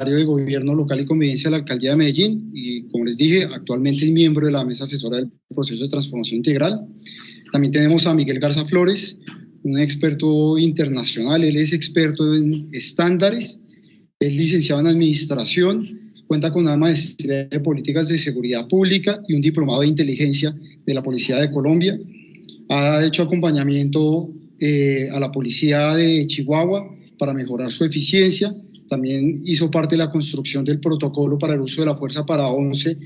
de Gobierno Local y Convivencia de la Alcaldía de Medellín y, como les dije, actualmente es miembro de la mesa asesora del proceso de transformación integral. También tenemos a Miguel Garza Flores, un experto internacional. Él es experto en estándares, es licenciado en administración, cuenta con una maestría de políticas de seguridad pública y un diplomado de inteligencia de la Policía de Colombia. Ha hecho acompañamiento a la Policía de Chihuahua para mejorar su eficiencia. También hizo parte de la construcción del protocolo para el uso de la fuerza para 11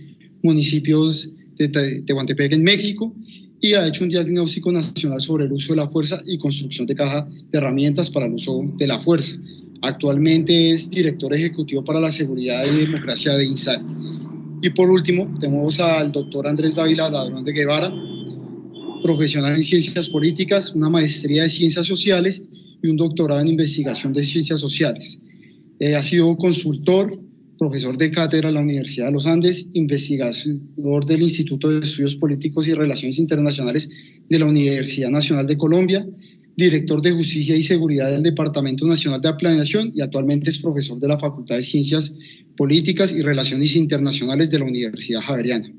municipios de Tehuantepec en México, y ha hecho un diagnóstico nacional sobre el uso de la fuerza y construcción de caja de herramientas para el uso de la fuerza. Actualmente es director ejecutivo para la seguridad y democracia de INSAT. Y por último, tenemos al doctor Andrés Dávila Ladrón de Guevara, profesional en ciencias políticas, una maestría de ciencias sociales y un doctorado en investigación de ciencias sociales. Ha sido consultor, profesor de cátedra en la Universidad de los Andes, investigador del Instituto de Estudios Políticos y Relaciones Internacionales de la Universidad Nacional de Colombia, director de Justicia y Seguridad del Departamento Nacional de Planeación y actualmente es profesor de la Facultad de Ciencias Políticas y Relaciones Internacionales de la Universidad Javeriana.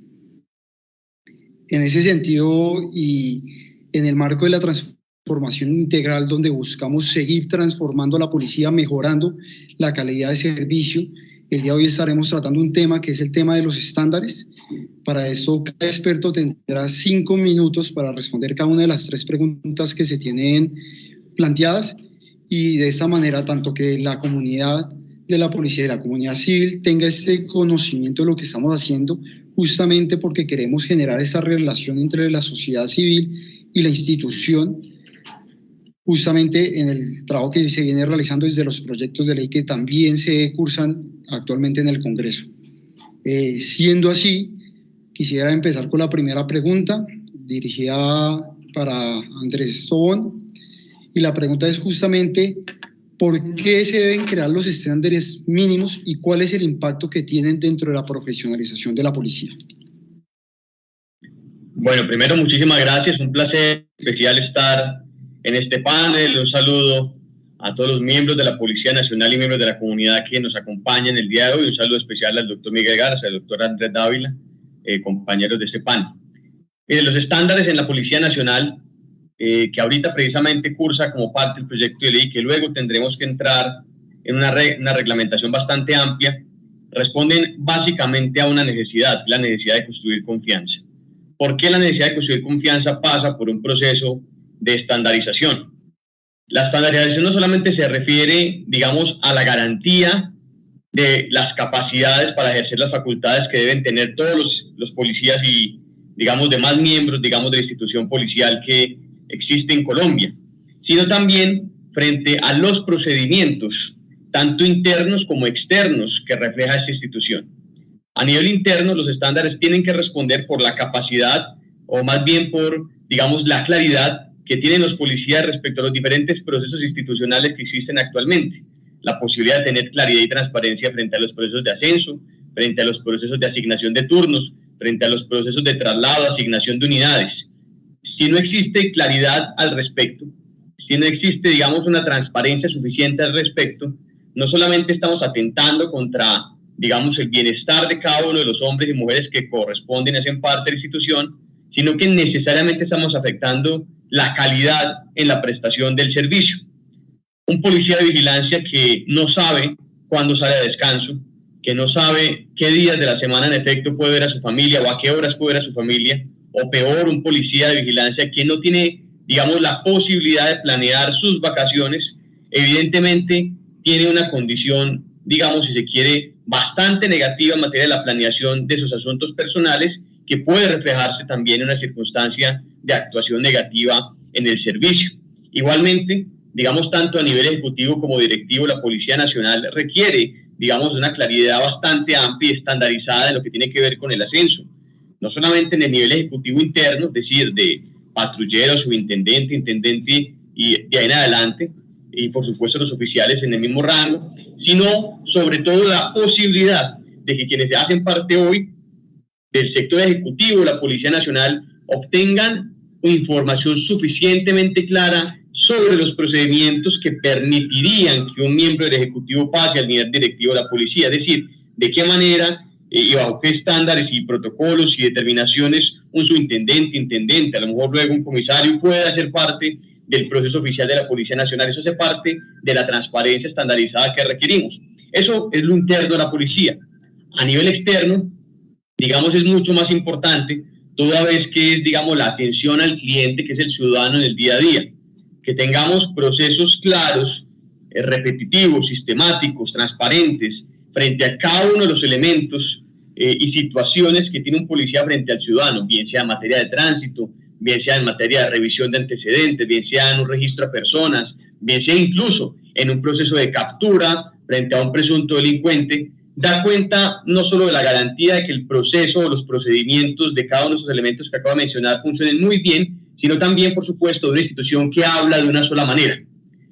En ese sentido y en el marco de la transformación integral, donde buscamos seguir transformando la policía, mejorando la calidad de servicio, el día de hoy estaremos tratando un tema que es el tema de los estándares. Para esto, cada experto tendrá 5 minutos para responder cada una de las 3 preguntas que se tienen planteadas, y de esta manera, tanto que la comunidad de la policía y la comunidad civil tenga ese conocimiento de lo que estamos haciendo, justamente porque queremos generar esa relación entre la sociedad civil y la institución, justamente en el trabajo que se viene realizando desde los proyectos de ley que también se cursan actualmente en el Congreso. Siendo así, quisiera empezar con la primera pregunta, dirigida para Andrés Tobón, y la pregunta es justamente ¿por qué se deben crear los estándares mínimos y cuál es el impacto que tienen dentro de la profesionalización de la policía? Bueno, primero, muchísimas gracias, un placer especial estar en este panel. Un saludo a todos los miembros de la Policía Nacional y miembros de la comunidad que nos acompañan el día de hoy. Un saludo especial al doctor Miguel Garza, al doctor Andrés Dávila, compañeros de este panel. Los estándares en la Policía Nacional, que ahorita precisamente cursa como parte del proyecto de ley, que luego tendremos que entrar en una reglamentación bastante amplia, responden básicamente a una necesidad, la necesidad de construir confianza. ¿Por qué la necesidad de construir confianza pasa por un proceso de estandarización? La estandarización no solamente se refiere, digamos, a la garantía de las capacidades para ejercer las facultades que deben tener todos los policías y, digamos, demás miembros, digamos, de la institución policial que existe en Colombia, sino también frente a los procedimientos, tanto internos como externos, que refleja esta institución. A nivel interno, los estándares tienen que responder por la capacidad, o más bien por, digamos, la claridad que tienen los policías respecto a los diferentes procesos institucionales que existen actualmente. La posibilidad de tener claridad y transparencia frente a los procesos de ascenso, frente a los procesos de asignación de turnos, frente a los procesos de traslado, asignación de unidades. Si no existe claridad al respecto, si no existe, digamos, una transparencia suficiente al respecto, no solamente estamos atentando contra, digamos, el bienestar de cada uno de los hombres y mujeres que corresponden y hacen parte de la institución, sino que necesariamente estamos afectando la calidad en la prestación del servicio. Un policía de vigilancia que no sabe cuándo sale a descanso, que no sabe qué días de la semana en efecto puede ver a su familia o a qué horas puede ver a su familia, o peor, un policía de vigilancia que no tiene, digamos, la posibilidad de planear sus vacaciones, evidentemente tiene una condición, digamos, si se quiere, bastante negativa en materia de la planeación de sus asuntos personales, que puede reflejarse también en una circunstancia de actuación negativa en el servicio. Igualmente, digamos, tanto a nivel ejecutivo como directivo, la Policía Nacional requiere, digamos, una claridad bastante amplia y estandarizada en lo que tiene que ver con el ascenso. No solamente en el nivel ejecutivo interno, es decir, de patrullero, subintendente, intendente y de ahí en adelante, y por supuesto los oficiales en el mismo rango, sino sobre todo la posibilidad de que quienes hacen parte hoy del sector ejecutivo de la Policía Nacional obtengan información suficientemente clara sobre los procedimientos que permitirían que un miembro del Ejecutivo pase al nivel directivo de la policía, es decir, de qué manera y bajo qué estándares y protocolos y determinaciones un subintendente, intendente, a lo mejor luego un comisario puede hacer parte del proceso oficial de la Policía Nacional. Eso hace parte de la transparencia estandarizada que requerimos. Eso es lo interno de la policía. A nivel externo, digamos, es mucho más importante, toda vez que es, digamos, la atención al cliente, que es el ciudadano en el día a día. Que tengamos procesos claros, repetitivos, sistemáticos, transparentes, frente a cada uno de los elementos y situaciones que tiene un policía frente al ciudadano, bien sea en materia de tránsito, bien sea en materia de revisión de antecedentes, bien sea en un registro de personas, bien sea incluso en un proceso de captura frente a un presunto delincuente, da cuenta no solo de la garantía de que el proceso o los procedimientos de cada uno de esos elementos que acabo de mencionar funcionen muy bien, sino también, por supuesto, de una institución que habla de una sola manera,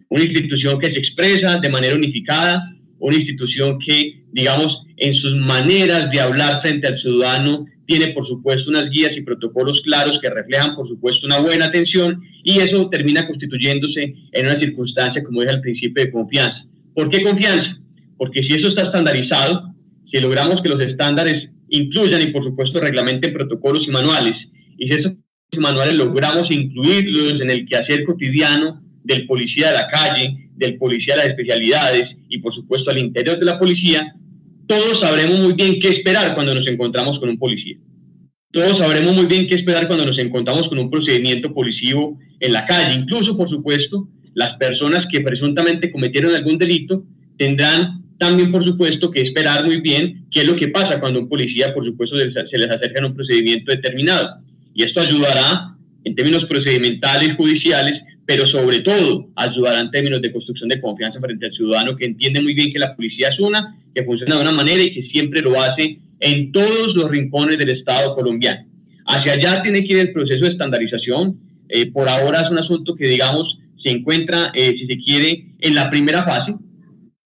una institución que se expresa de manera unificada, una institución que, digamos, en sus maneras de hablar frente al ciudadano tiene, por supuesto, unas guías y protocolos claros que reflejan, por supuesto, una buena atención, y eso termina constituyéndose en una circunstancia, como dije al principio, de confianza. ¿Por qué confianza? Porque si eso está estandarizado, si logramos que los estándares incluyan y, por supuesto, reglamenten protocolos y manuales, y si esos manuales logramos incluirlos en el quehacer cotidiano del policía de la calle, del policía de las especialidades y, por supuesto, al interior de la policía, todos sabremos muy bien qué esperar cuando nos encontramos con un policía. Todos sabremos muy bien qué esperar cuando nos encontramos con un procedimiento policivo en la calle. Incluso, por supuesto, las personas que presuntamente cometieron algún delito tendrán también, por supuesto, que esperar muy bien qué es lo que pasa cuando un policía, por supuesto, se les acerca en un procedimiento determinado. Y esto ayudará en términos procedimentales, judiciales, pero sobre todo ayudará en términos de construcción de confianza frente al ciudadano, que entiende muy bien que la policía es una, que funciona de una manera y que siempre lo hace en todos los rincones del Estado colombiano. Hacia allá tiene que ir el proceso de estandarización. Por ahora es un asunto que, digamos, se encuentra, si se quiere, en la primera fase.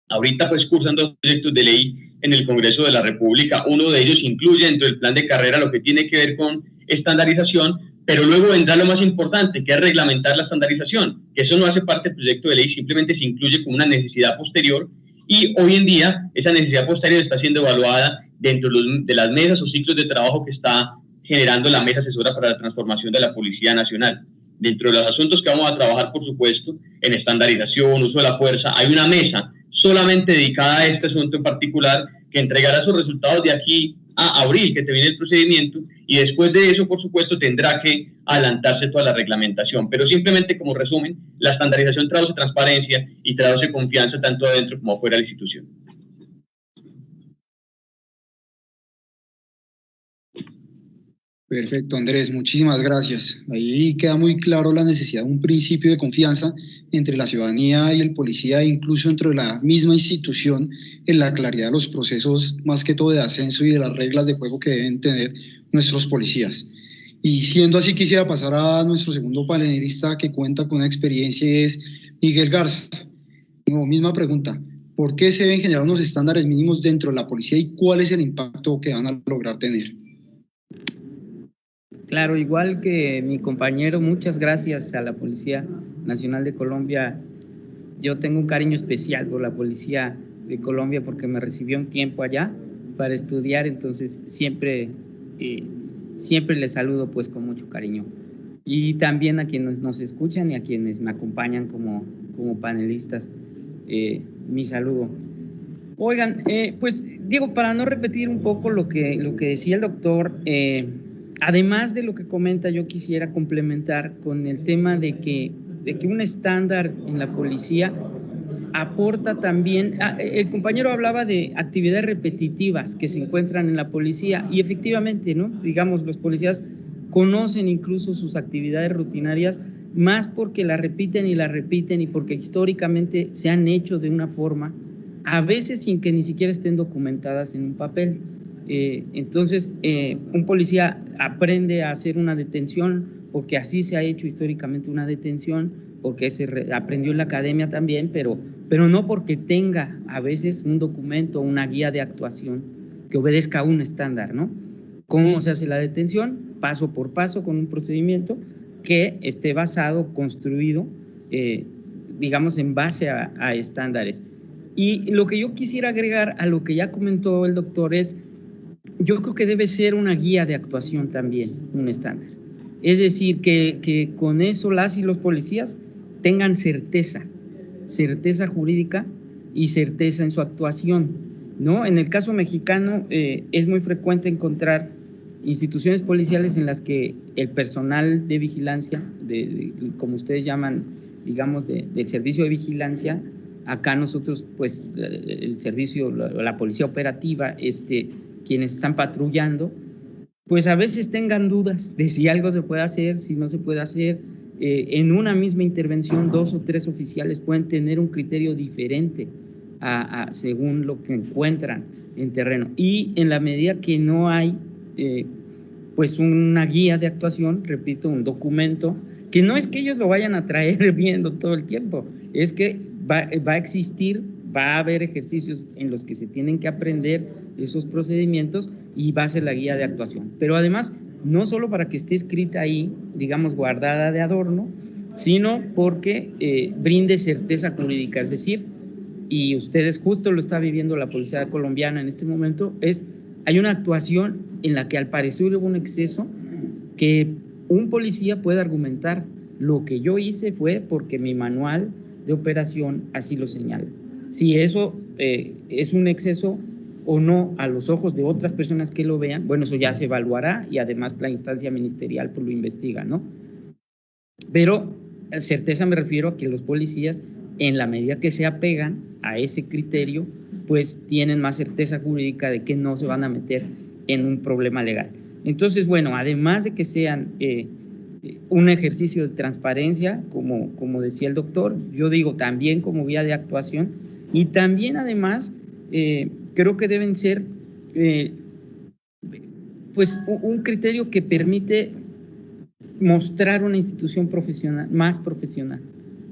Ahorita pues cursan dos proyectos de ley en el Congreso de la República. Uno de ellos incluye dentro del plan de carrera lo que tiene que ver con estandarización, pero luego vendrá lo más importante, que es reglamentar la estandarización, que eso no hace parte del proyecto de ley, simplemente se incluye como una necesidad posterior, y hoy en día esa necesidad posterior está siendo evaluada dentro de las mesas o ciclos de trabajo que está generando la Mesa Asesora para la Transformación de la Policía Nacional. Dentro de los asuntos que vamos a trabajar, por supuesto, en estandarización, uso de la fuerza, hay una mesa solamente dedicada a este asunto en particular, que entregará sus resultados de aquí a abril, que termine el procedimiento, y después de eso, por supuesto, tendrá que adelantarse toda la reglamentación. Pero simplemente, como resumen, la estandarización traduce transparencia y traduce confianza tanto adentro como afuera de la institución. Perfecto, Andrés, muchísimas gracias. Ahí queda muy claro la necesidad de un principio de confianza entre la ciudadanía y el policía, incluso dentro de la misma institución, en la claridad de los procesos, más que todo de ascenso y de las reglas de juego que deben tener nuestros policías. Y siendo así, quisiera pasar a nuestro segundo panelista que cuenta con una experiencia, es Miguel Garza. No, misma pregunta, ¿por qué se deben generar unos estándares mínimos dentro de la policía y cuál es el impacto que van a lograr tener? Claro, igual que mi compañero, muchas gracias a la Policía Nacional de Colombia. Yo tengo un cariño especial por la Policía de Colombia porque me recibió un tiempo allá para estudiar, entonces siempre les saludo pues con mucho cariño. Y también a quienes nos escuchan y a quienes me acompañan como panelistas, mi saludo. Oigan, pues Diego, para no repetir un poco lo que decía el doctor, además de lo que comenta, yo quisiera complementar con el tema de que un estándar en la policía aporta también, el compañero hablaba de actividades repetitivas que se encuentran en la policía y efectivamente, ¿no? Digamos, los policías conocen incluso sus actividades rutinarias más porque las repiten y porque históricamente se han hecho de una forma, a veces sin que ni siquiera estén documentadas en un papel. Entonces, un policía aprende a hacer una detención porque así se ha hecho históricamente una detención, porque se aprendió en la academia también, pero no porque tenga a veces un documento, una guía de actuación que obedezca a un estándar, ¿no? ¿Cómo se hace la detención? Paso por paso con un procedimiento que esté basado, construido digamos, en base a estándares. Y lo que yo quisiera agregar a lo que ya comentó el doctor es, yo creo que debe ser una guía de actuación también, un estándar. Es decir, que con eso las y los policías tengan certeza jurídica y certeza en su actuación, ¿no? En el caso mexicano es muy frecuente encontrar instituciones policiales en las que el personal de vigilancia, como ustedes llaman, digamos, del servicio de vigilancia, acá nosotros, pues, el servicio, la policía operativa, quienes están patrullando, pues a veces tengan dudas de si algo se puede hacer, si no se puede hacer. En una misma intervención, 2 o 3 oficiales pueden tener un criterio diferente según lo que encuentran en terreno. Y en la medida que no hay pues una guía de actuación, repito, un documento, que no es que ellos lo vayan a traer viendo todo el tiempo, es que va a existir, va a haber ejercicios en los que se tienen que aprender esos procedimientos y va a ser la guía de actuación. Pero además, no solo para que esté escrita ahí, digamos, guardada de adorno, sino porque brinde certeza jurídica, es decir, y ustedes justo lo está viviendo la policía colombiana en este momento, hay una actuación en la que al parecer hubo un exceso que un policía puede argumentar, lo que yo hice fue porque mi manual de operación así lo señala. Si eso es un exceso o no a los ojos de otras personas que lo vean, bueno, eso ya se evaluará y además la instancia ministerial pues lo investiga, ¿no? Pero certeza me refiero a que los policías, en la medida que se apegan a ese criterio, pues tienen más certeza jurídica de que no se van a meter en un problema legal. Entonces, bueno, además de que sean un ejercicio de transparencia, como decía el doctor, yo digo también como guía de actuación, y también además creo que deben ser pues un criterio que permite mostrar una institución profesional, más profesional.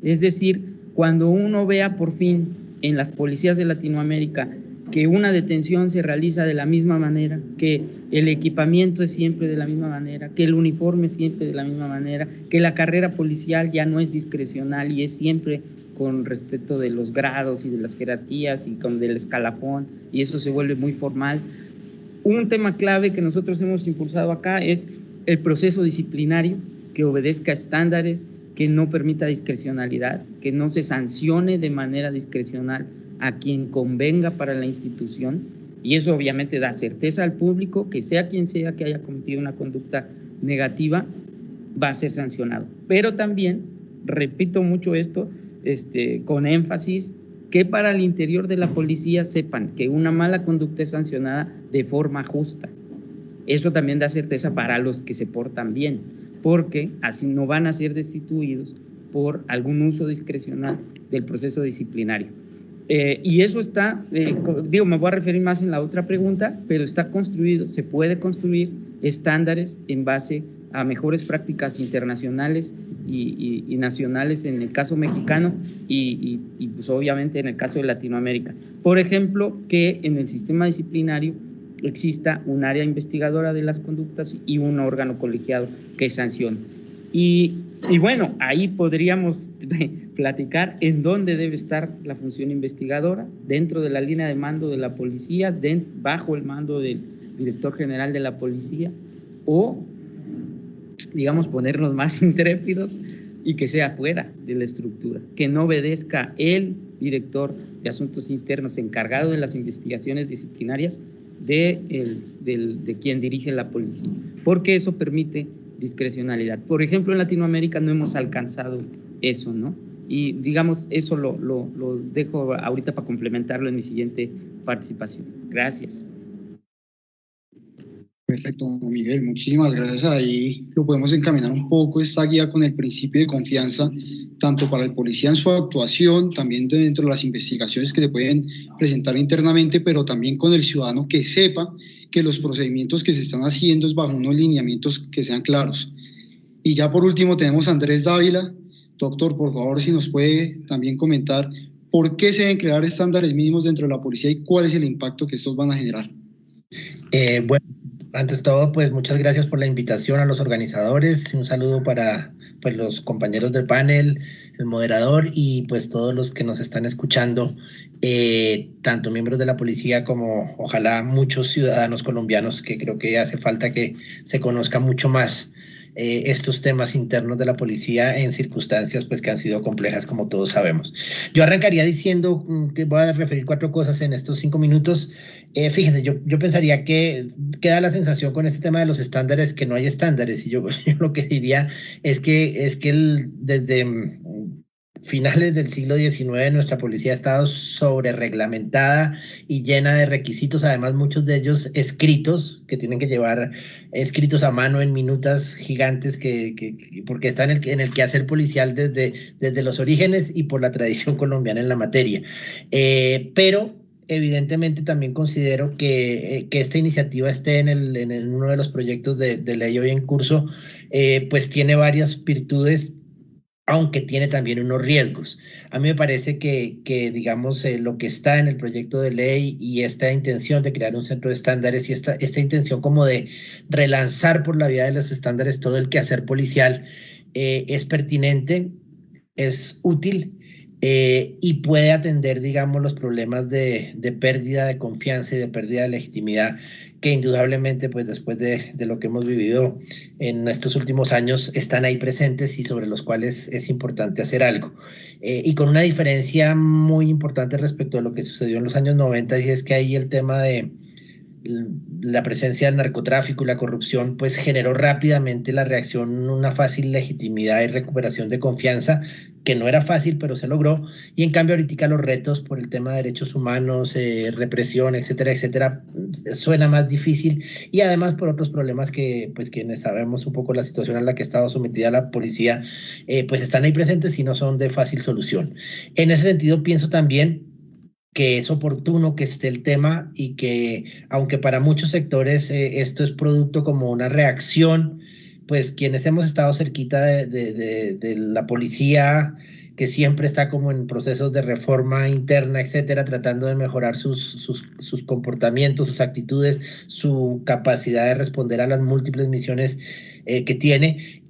Es decir, cuando uno vea por fin en las policías de Latinoamérica que una detención se realiza de la misma manera, que el equipamiento es siempre de la misma manera, que el uniforme es siempre de la misma manera, que la carrera policial ya no es discrecional y es siempre con respecto de los grados y de las jerarquías y con del escalafón, y eso se vuelve muy formal. Un tema clave que nosotros hemos impulsado acá es el proceso disciplinario, que obedezca estándares, que no permita discrecionalidad, que no se sancione de manera discrecional a quien convenga para la institución, y eso obviamente da certeza al público que sea quien sea que haya cometido una conducta negativa, va a ser sancionado. Pero también, repito mucho esto, con énfasis, que para el interior de la policía sepan que una mala conducta es sancionada de forma justa. Eso también da certeza para los que se portan bien, porque así no van a ser destituidos por algún uso discrecional del proceso disciplinario. Y eso está, me voy a referir más en la otra pregunta, pero está construido, se puede construir estándares en base a mejores prácticas internacionales y nacionales en el caso mexicano y pues obviamente en el caso de Latinoamérica. Por ejemplo, que en el sistema disciplinario exista un área investigadora de las conductas y un órgano colegiado que sancione. Y bueno, ahí podríamos platicar en dónde debe estar la función investigadora, dentro de la línea de mando de la policía, bajo el mando del director general de la policía, o, digamos, ponernos más intrépidos y que sea fuera de la estructura, que no obedezca el director de asuntos internos encargado de las investigaciones disciplinarias de quien dirige la policía, porque eso permite discrecionalidad. Por ejemplo, en Latinoamérica no hemos alcanzado eso, ¿no? Y digamos, eso lo dejo ahorita para complementarlo en mi siguiente participación. Gracias. Perfecto, Miguel, muchísimas gracias. Ahí lo podemos encaminar un poco esta guía con el principio de confianza, tanto para el policía en su actuación, también dentro de las investigaciones que se pueden presentar internamente, pero también con el ciudadano que sepa que los procedimientos que se están haciendo es bajo unos lineamientos que sean claros. Y ya por último tenemos a Andrés Dávila. Doctor, por favor, si nos puede también comentar por qué se deben crear estándares mínimos dentro de la policía y cuál es el impacto que estos van a generar. Bueno, antes de todo, pues muchas gracias por la invitación a los organizadores. Un saludo para pues los compañeros del panel, el moderador y pues todos los que nos están escuchando, tanto miembros de la policía como ojalá muchos ciudadanos colombianos, que creo que hace falta que se conozca mucho más estos temas internos de la policía en circunstancias pues que han sido complejas, como todos sabemos. Yo arrancaría diciendo que voy a referir 4 cosas en estos 5 minutos. Fíjense, yo pensaría que queda la sensación con este tema de los estándares que no hay estándares, y yo lo que diría es que desde finales del siglo XIX nuestra policía ha estado sobre-reglamentada y llena de requisitos, además muchos de ellos escritos, que tienen que llevar escritos a mano en minutas gigantes, porque está en el quehacer policial desde los orígenes y por la tradición colombiana en la materia. Pero evidentemente también considero que esta iniciativa esté en uno de los proyectos de ley hoy en curso, pues tiene varias virtudes, aunque tiene también unos riesgos. A mí me parece que digamos, lo que está en el proyecto de ley y esta intención de crear un centro de estándares y esta intención como de relanzar por la vía de los estándares todo el quehacer policial, es pertinente, es útil, y puede atender, digamos, los problemas de pérdida de confianza y de pérdida de legitimidad que indudablemente, pues después de lo que hemos vivido en estos últimos años, están ahí presentes y sobre los cuales es importante hacer algo. Y con una diferencia muy importante respecto a lo que sucedió en los años 90, y es que ahí el tema de la presencia del narcotráfico y la corrupción pues generó rápidamente la reacción, una fácil legitimidad y recuperación de confianza, que no era fácil, pero se logró. Y en cambio ahorita los retos por el tema de derechos humanos, represión, etcétera, etcétera, suena más difícil, y además por otros problemas que pues quienes sabemos un poco la situación a la que ha estado sometida la policía, pues están ahí presentes y no son de fácil solución. En ese sentido pienso también que es oportuno que esté el tema, y que aunque para muchos sectores esto es producto como una reacción, pues quienes hemos estado cerquita de la policía, que siempre está como en procesos de reforma interna, etcétera, tratando de mejorar sus comportamientos, sus actitudes, su capacidad de responder a las múltiples misiones que tiene,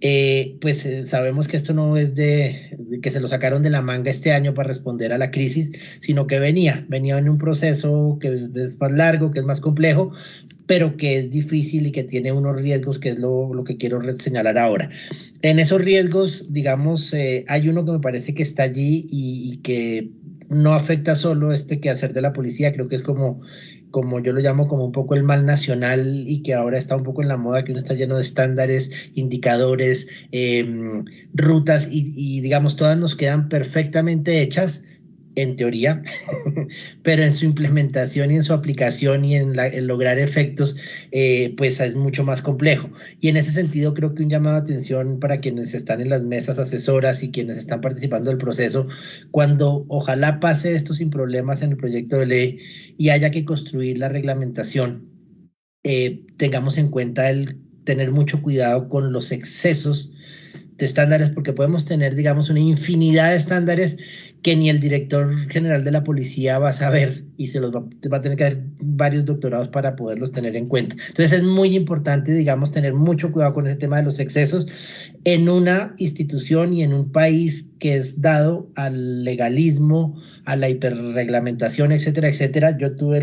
pues sabemos que esto no es de que se lo sacaron de la manga este año para responder a la crisis, sino que venía en un proceso que es más largo, que es más complejo, pero que es difícil y que tiene unos riesgos, que es lo que quiero señalar ahora. En esos riesgos, digamos, hay uno que me parece que está allí y que no afecta solo este quehacer de la policía, creo que es como yo lo llamo, como un poco el mal nacional, y que ahora está un poco en la moda, que uno está lleno de estándares, indicadores, rutas, y digamos, todas nos quedan perfectamente hechas en teoría, pero en su implementación y en su aplicación y en lograr efectos, pues es mucho más complejo. Y en ese sentido creo que un llamado de atención para quienes están en las mesas asesoras y quienes están participando del proceso, cuando ojalá pase esto sin problemas en el proyecto de ley y haya que construir la reglamentación, tengamos en cuenta el tener mucho cuidado con los excesos de estándares, porque podemos tener, digamos, una infinidad de estándares que ni el director general de la policía va a saber, y va a tener que hacer varios doctorados para poderlos tener en cuenta. Entonces es muy importante, digamos, tener mucho cuidado con ese tema de los excesos en una institución y en un país que es dado al legalismo, a la hiperreglamentación, etcétera, etcétera. Yo tuve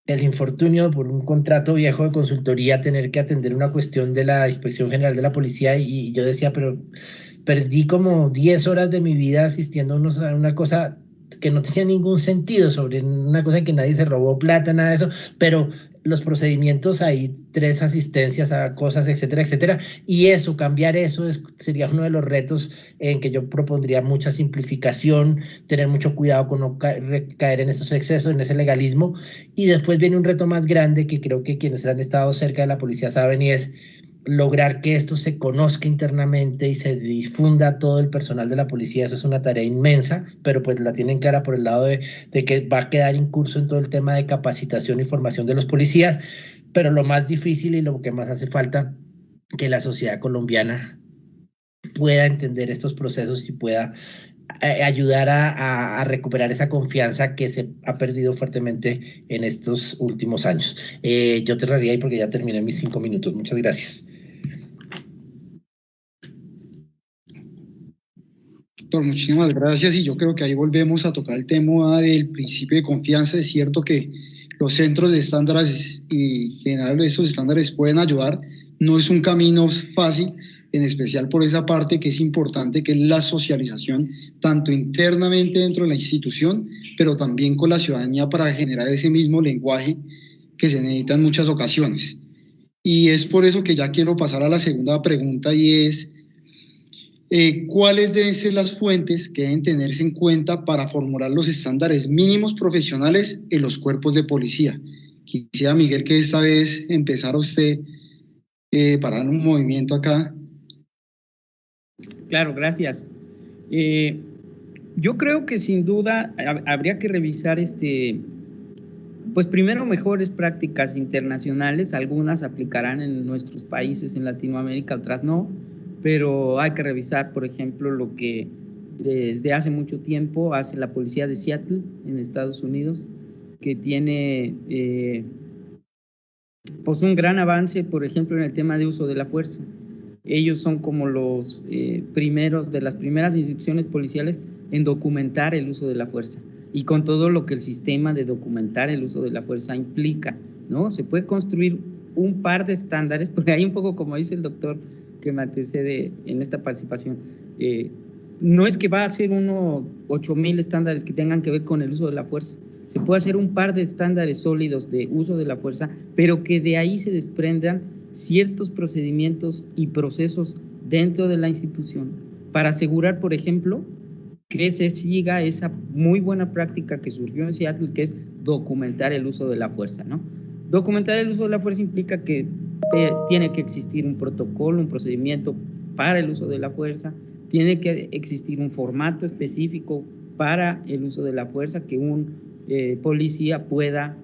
el infortunio por un contrato viejo de consultoría, tener que atender una cuestión de la Inspección General de la Policía, y yo decía, pero perdí como 10 horas de mi vida asistiendo a una cosa que no tenía ningún sentido, sobre una cosa en que nadie se robó plata, nada de eso, pero los procedimientos, hay 3 asistencias a cosas, etcétera, etcétera, y eso, cambiar eso sería uno de los retos en que yo propondría mucha simplificación, tener mucho cuidado con no caer en esos excesos, en ese legalismo. Y después viene un reto más grande que creo que quienes han estado cerca de la policía saben, y es lograr que esto se conozca internamente y se difunda a todo el personal de la policía. Eso es una tarea inmensa, pero pues la tienen clara por el lado de que va a quedar incurso en todo el tema de capacitación y formación de los policías, pero lo más difícil y lo que más hace falta, que la sociedad colombiana pueda entender estos procesos y pueda ayudar a recuperar esa confianza que se ha perdido fuertemente en estos últimos años. Yo cerraría ahí porque ya terminé mis 5 minutos. Muchas gracias. Doctor, muchísimas gracias y yo creo que ahí volvemos a tocar el tema del principio de confianza. Es cierto que los centros de estándares y generar esos estándares pueden ayudar. No es un camino fácil, en especial por esa parte que es importante, que es la socialización, tanto internamente dentro de la institución, pero también con la ciudadanía para generar ese mismo lenguaje que se necesita en muchas ocasiones. Y es por eso que ya quiero pasar a la segunda pregunta y es, ¿cuáles deben ser las fuentes que deben tenerse en cuenta para formular los estándares mínimos profesionales en los cuerpos de policía? Quisiera, Miguel, que esta vez empezara usted para dar un movimiento acá. Claro, gracias. Yo creo que sin duda habría que revisar pues primero mejores prácticas internacionales. Algunas aplicarán en nuestros países en Latinoamérica, otras no, pero hay que revisar, por ejemplo, lo que desde hace mucho tiempo hace la policía de Seattle en Estados Unidos, que tiene pues un gran avance, por ejemplo, en el tema de uso de la fuerza. Ellos son como los primeros, de las primeras instituciones policiales en documentar el uso de la fuerza y con todo lo que el sistema de documentar el uso de la fuerza implica, ¿no? Se puede construir un par de estándares, porque hay un poco, como dice el doctor que me antecede en esta participación, no es que va a ser 8,000 estándares que tengan que ver con el uso de la fuerza. Se puede hacer un par de estándares sólidos de uso de la fuerza, pero que de ahí se desprendan ciertos procedimientos y procesos dentro de la institución para asegurar, por ejemplo, que se siga esa muy buena práctica que surgió en Seattle, que es documentar el uso de la fuerza, ¿no? Documentar el uso de la fuerza implica que tiene que existir un protocolo, un procedimiento para el uso de la fuerza, tiene que existir un formato específico para el uso de la fuerza que un policía pueda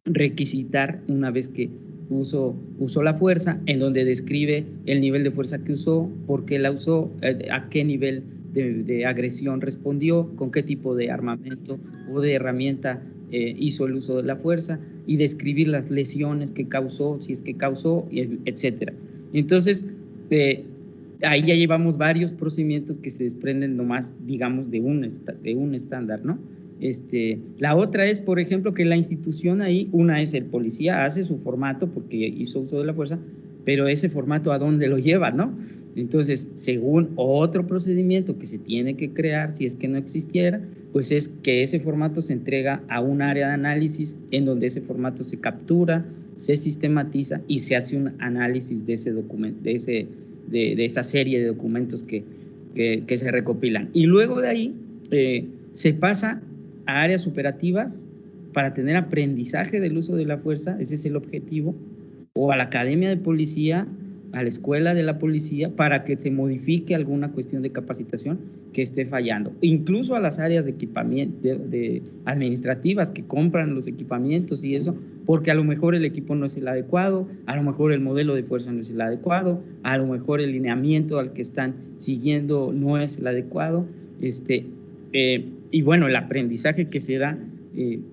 requisitar una vez que usó la fuerza, en donde describe el nivel de fuerza que usó, por qué la usó, a qué nivel de agresión respondió, con qué tipo de armamento o de herramienta hizo el uso de la fuerza, y describir las lesiones que causó, si es que causó, etcétera. Entonces, ahí ya llevamos varios procedimientos que se desprenden nomás, digamos, de un estándar, ¿no? La otra es, por ejemplo, que la institución ahí, una es el policía, hace su formato porque hizo uso de la fuerza, pero ese formato ¿a dónde lo lleva, no? Entonces, según otro procedimiento que se tiene que crear, si es que no existiera, pues es que ese formato se entrega a un área de análisis en donde ese formato se captura, se sistematiza y se hace un análisis de ese documento, de esa serie de documentos que se recopilan. Y luego de ahí se pasa a áreas operativas para tener aprendizaje del uso de la fuerza, ese es el objetivo, o a la academia de policía, a la escuela de la policía, para que se modifique alguna cuestión de capacitación que esté fallando, incluso a las áreas de equipamiento, de administrativas que compran los equipamientos y eso, porque a lo mejor el equipo no es el adecuado, a lo mejor el modelo de fuerza no es el adecuado, a lo mejor el lineamiento al que están siguiendo no es el adecuado, y bueno, el aprendizaje que se da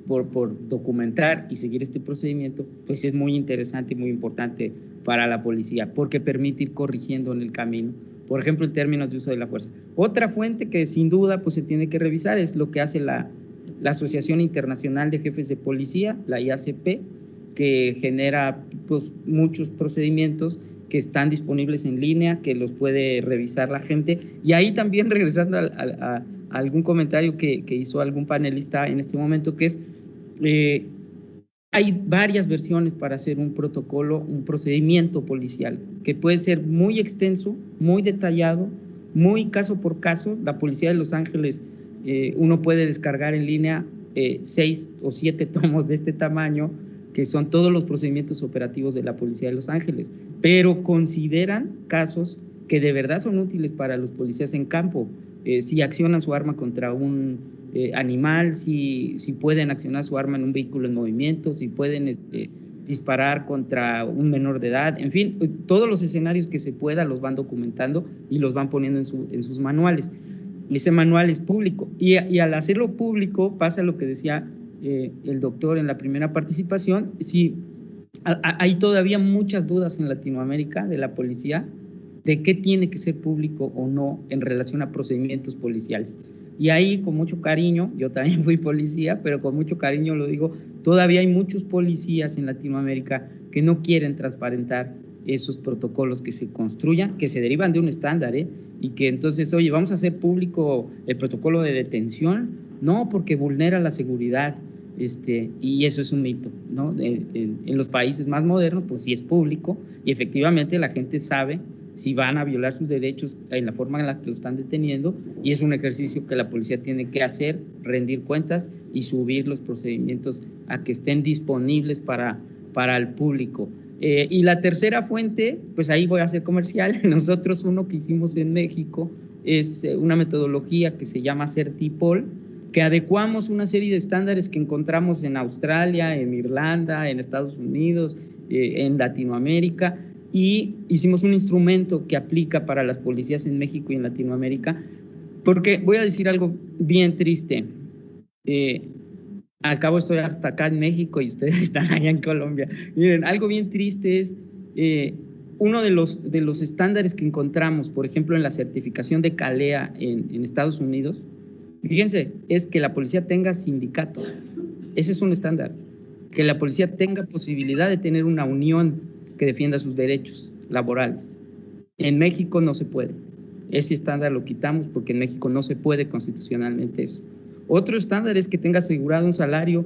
por documentar y seguir este procedimiento, pues es muy interesante y muy importante para la policía, porque permite ir corrigiendo en el camino, por ejemplo, en términos de uso de la fuerza. Otra fuente que sin duda pues se tiene que revisar es lo que hace la Asociación Internacional de Jefes de Policía, la IACP, que genera pues muchos procedimientos que están disponibles en línea, que los puede revisar la gente. Y ahí también, regresando a algún comentario que hizo algún panelista en este momento, que es, hay varias versiones para hacer un protocolo, un procedimiento policial, que puede ser muy extenso, muy detallado, muy caso por caso. La Policía de Los Ángeles, uno puede descargar en línea 6 o 7 tomos de este tamaño, que son todos los procedimientos operativos de la Policía de Los Ángeles, pero consideran casos que de verdad son útiles para los policías en campo, si accionan su arma contra un animal, si pueden accionar su arma en un vehículo en movimiento, si pueden disparar contra un menor de edad, en fin, todos los escenarios que se pueda los van documentando y los van poniendo en sus manuales. Ese manual es público y al hacerlo público pasa lo que decía el doctor en la primera participación. Si hay todavía muchas dudas en Latinoamérica de la policía, de qué tiene que ser público o no en relación a procedimientos policiales. Y ahí, con mucho cariño, yo también fui policía, pero con mucho cariño lo digo, todavía hay muchos policías en Latinoamérica que no quieren transparentar esos protocolos que se construyan, que se derivan de un estándar, y que entonces, oye, vamos a hacer público el protocolo de detención, no, porque vulnera la seguridad, y eso es un mito, ¿no? En los países más modernos, pues sí es público, y efectivamente la gente sabe si van a violar sus derechos en la forma en la que lo están deteniendo, y es un ejercicio que la policía tiene que hacer, rendir cuentas y subir los procedimientos a que estén disponibles para el público. Y la tercera fuente, pues ahí voy a hacer comercial. Nosotros uno que hicimos en México es una metodología que se llama CERTIPOL, que adecuamos una serie de estándares que encontramos en Australia, en Irlanda, en Estados Unidos, en Latinoamérica, y hicimos un instrumento que aplica para las policías en México y en Latinoamérica, porque voy a decir algo bien triste. Al cabo estoy hasta acá en México y ustedes están allá en Colombia. Miren, algo bien triste es uno de los estándares que encontramos, por ejemplo, en la certificación de CALEA en Estados Unidos. Fíjense, es que la policía tenga sindicato. Ese es un estándar. Que la policía tenga posibilidad de tener una unión que defienda sus derechos laborales. En México no se puede. Ese estándar lo quitamos porque en México no se puede constitucionalmente eso. Otro estándar es que tenga asegurado un salario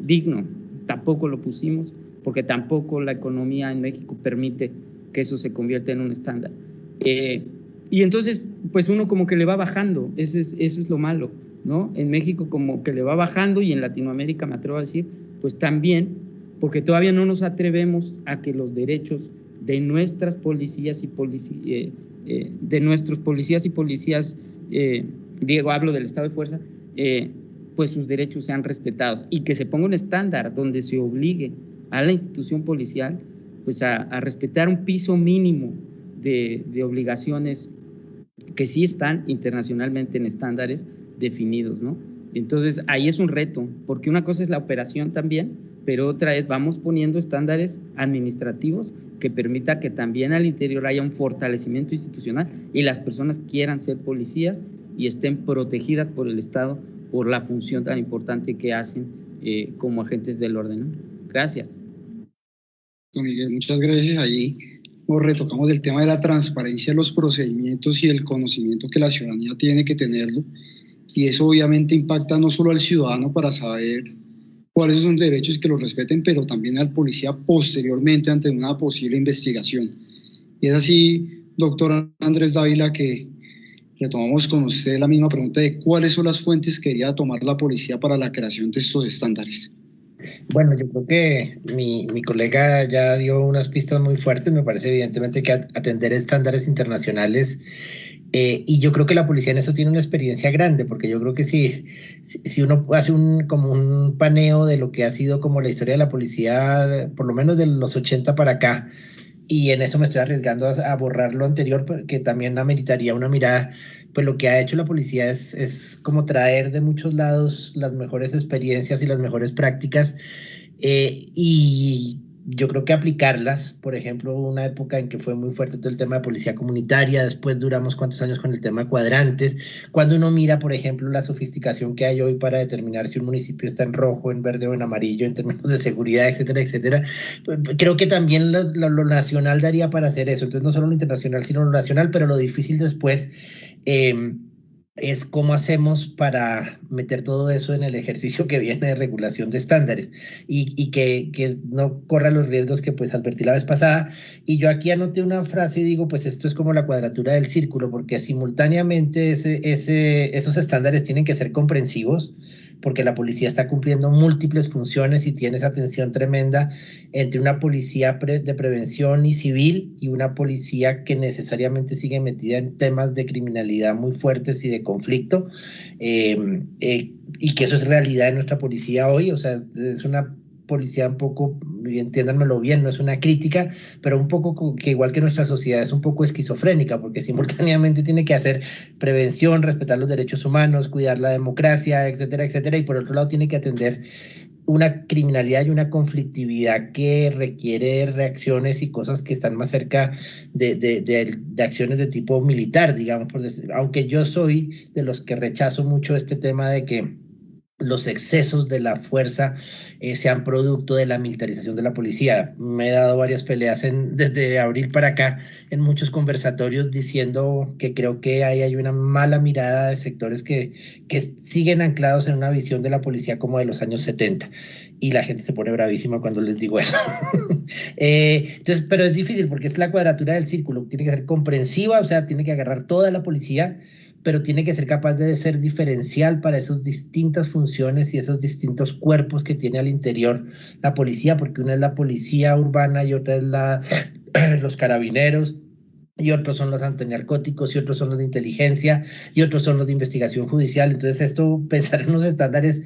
digno. Tampoco lo pusimos porque tampoco la economía en México permite que eso se convierta en un estándar. Y entonces, pues uno como que le va bajando, eso es lo malo, ¿no? En México como que le va bajando, y en Latinoamérica, me atrevo a decir, pues también, porque todavía no nos atrevemos a que los derechos de nuestras policías de nuestros policías y policías, Diego, hablo del estado de fuerza, pues sus derechos sean respetados, y que se ponga un estándar donde se obligue a la institución policial pues a respetar un piso mínimo de obligaciones que sí están internacionalmente en estándares definidos, ¿no? Entonces ahí es un reto, porque una cosa es la operación también, pero otra es vamos poniendo estándares administrativos que permita que también al interior haya un fortalecimiento institucional y las personas quieran ser policías y estén protegidas por el Estado por la función tan importante que hacen como agentes del orden, ¿no? Gracias. Don Miguel, muchas gracias. Ahí nos retocamos el tema de la transparencia de los procedimientos y el conocimiento que la ciudadanía tiene que tenerlo, y eso obviamente impacta no solo al ciudadano para saber cuáles son sus derechos y que los respeten, pero también al policía posteriormente ante una posible investigación. Y es así, doctor Andrés Dávila, que retomamos con usted la misma pregunta de cuáles son las fuentes que debería tomar la policía para la creación de estos estándares. Bueno, yo creo que mi colega ya dio unas pistas muy fuertes. Me parece evidentemente que atender estándares internacionales, y yo creo que la policía en eso tiene una experiencia grande, porque yo creo que si uno hace como un paneo de lo que ha sido como la historia de la policía, por lo menos de los 80 para acá, y en eso me estoy arriesgando a borrar lo anterior, porque también ameritaría una mirada, pues lo que ha hecho la policía es como traer de muchos lados las mejores experiencias y las mejores prácticas, y yo creo que aplicarlas. Por ejemplo, una época en que fue muy fuerte todo el tema de policía comunitaria, después duramos cuántos años con el tema de cuadrantes. Cuando uno mira, por ejemplo, la sofisticación que hay hoy para determinar si un municipio está en rojo, en verde o en amarillo en términos de seguridad, etcétera, etcétera, creo que también lo nacional daría para hacer eso. Entonces no solo lo internacional, sino lo nacional, pero lo difícil después es cómo hacemos para meter todo eso en el ejercicio que viene de regulación de estándares y que no corra los riesgos que pues advertí la vez pasada. Y yo aquí anoté una frase y digo, pues esto es como la cuadratura del círculo, porque simultáneamente esos estándares tienen que ser comprensivos, porque la policía está cumpliendo múltiples funciones y tiene esa tensión tremenda entre una policía de prevención y civil y una policía que necesariamente sigue metida en temas de criminalidad muy fuertes y de conflicto, y que eso es realidad en nuestra policía hoy. O sea, es una policía un poco, entiéndanmelo bien, no es una crítica, pero un poco que igual que nuestra sociedad es un poco esquizofrénica, porque simultáneamente tiene que hacer prevención, respetar los derechos humanos, cuidar la democracia, etcétera, etcétera, y por otro lado tiene que atender una criminalidad y una conflictividad que requiere reacciones y cosas que están más cerca de acciones de tipo militar, digamos, aunque yo soy de los que rechazo mucho este tema de que los excesos de la fuerza sean producto de la militarización de la policía. Me he dado varias peleas desde abril para acá en muchos conversatorios diciendo que creo que ahí hay una mala mirada de sectores que siguen anclados en una visión de la policía como de los años 70. Y la gente se pone bravísima cuando les digo eso. Entonces, pero es difícil porque es la cuadratura del círculo. Tiene que ser comprensiva, o sea, tiene que agarrar toda la policía, pero tiene que ser capaz de ser diferencial para esas distintas funciones y esos distintos cuerpos que tiene al interior la policía, porque una es la policía urbana y otra es los carabineros, y otros son los antinarcóticos, y otros son los de inteligencia, y otros son los de investigación judicial. Entonces esto, pensar en unos estándares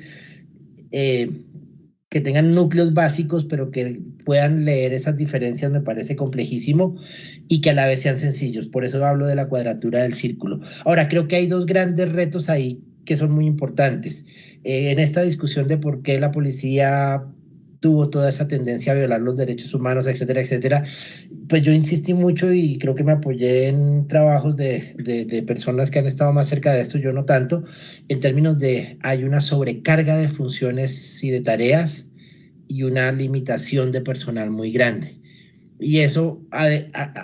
que tengan núcleos básicos, pero que puedan leer esas diferencias, me parece complejísimo, y que a la vez sean sencillos. Por eso hablo de la cuadratura del círculo. Ahora, creo que hay dos grandes retos ahí que son muy importantes. En esta discusión de por qué la policía tuvo toda esa tendencia a violar los derechos humanos, etcétera, etcétera, pues yo insistí mucho y creo que me apoyé en trabajos de personas que han estado más cerca de esto, yo no tanto, en términos de hay una sobrecarga de funciones y de tareas y una limitación de personal muy grande. Y eso,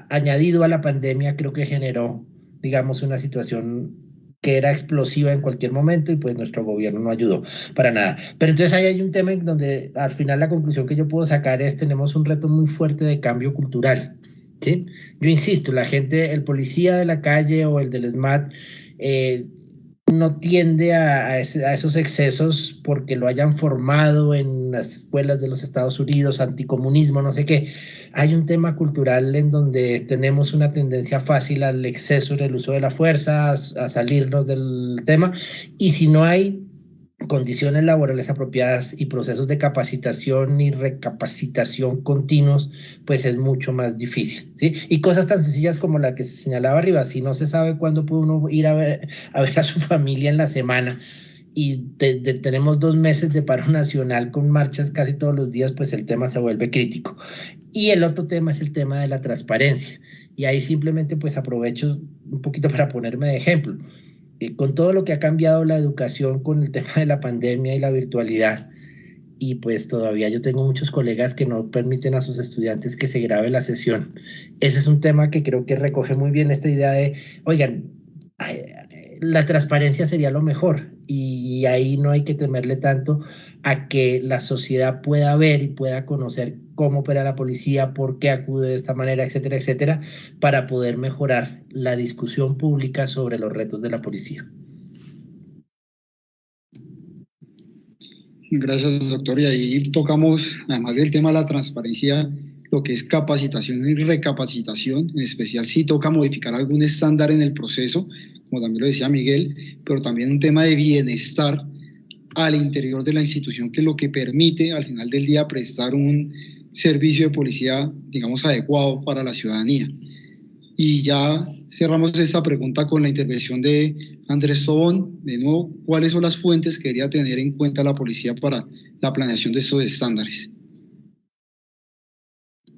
añadido a la pandemia, creo que generó, digamos, una situación que era explosiva en cualquier momento y pues nuestro gobierno no ayudó para nada. Pero entonces ahí hay un tema en donde al final la conclusión que yo puedo sacar es tenemos un reto muy fuerte de cambio cultural, ¿sí? Yo insisto, la gente, el policía de la calle o el del SMAT, no tiende a esos excesos porque lo hayan formado en las escuelas de los Estados Unidos, anticomunismo, no sé qué. Hay un tema cultural en donde tenemos una tendencia fácil al exceso en el uso de la fuerza, a salirnos del tema, y si no hay condiciones laborales apropiadas y procesos de capacitación y recapacitación continuos, pues es mucho más difícil, ¿sí? Y cosas tan sencillas como la que se señalaba arriba, si no se sabe cuándo puede uno ir a ver a su familia en la semana y tenemos 2 meses de paro nacional con marchas casi todos los días, pues el tema se vuelve crítico. Y el otro tema es el tema de la transparencia. Y ahí simplemente pues aprovecho un poquito para ponerme de ejemplo. Con todo lo que ha cambiado la educación con el tema de la pandemia y la virtualidad, y pues todavía yo tengo muchos colegas que no permiten a sus estudiantes que se grabe la sesión. Ese es un tema que creo que recoge muy bien esta idea de, oigan, la transparencia sería lo mejor y ahí no hay que temerle tanto a que la sociedad pueda ver y pueda conocer cómo opera la policía, por qué acude de esta manera, etcétera, etcétera, para poder mejorar la discusión pública sobre los retos de la policía. Gracias, doctor. Y ahí tocamos, además del tema de la transparencia, lo que es capacitación y recapacitación. En especial si toca modificar algún estándar en el proceso, como también lo decía Miguel, pero también un tema de bienestar al interior de la institución, que es lo que permite al final del día prestar un servicio de policía, digamos, adecuado para la ciudadanía. Y ya cerramos esta pregunta con la intervención de Andrés Tobón. De nuevo, ¿cuáles son las fuentes que debería tener en cuenta la policía para la planeación de estos estándares?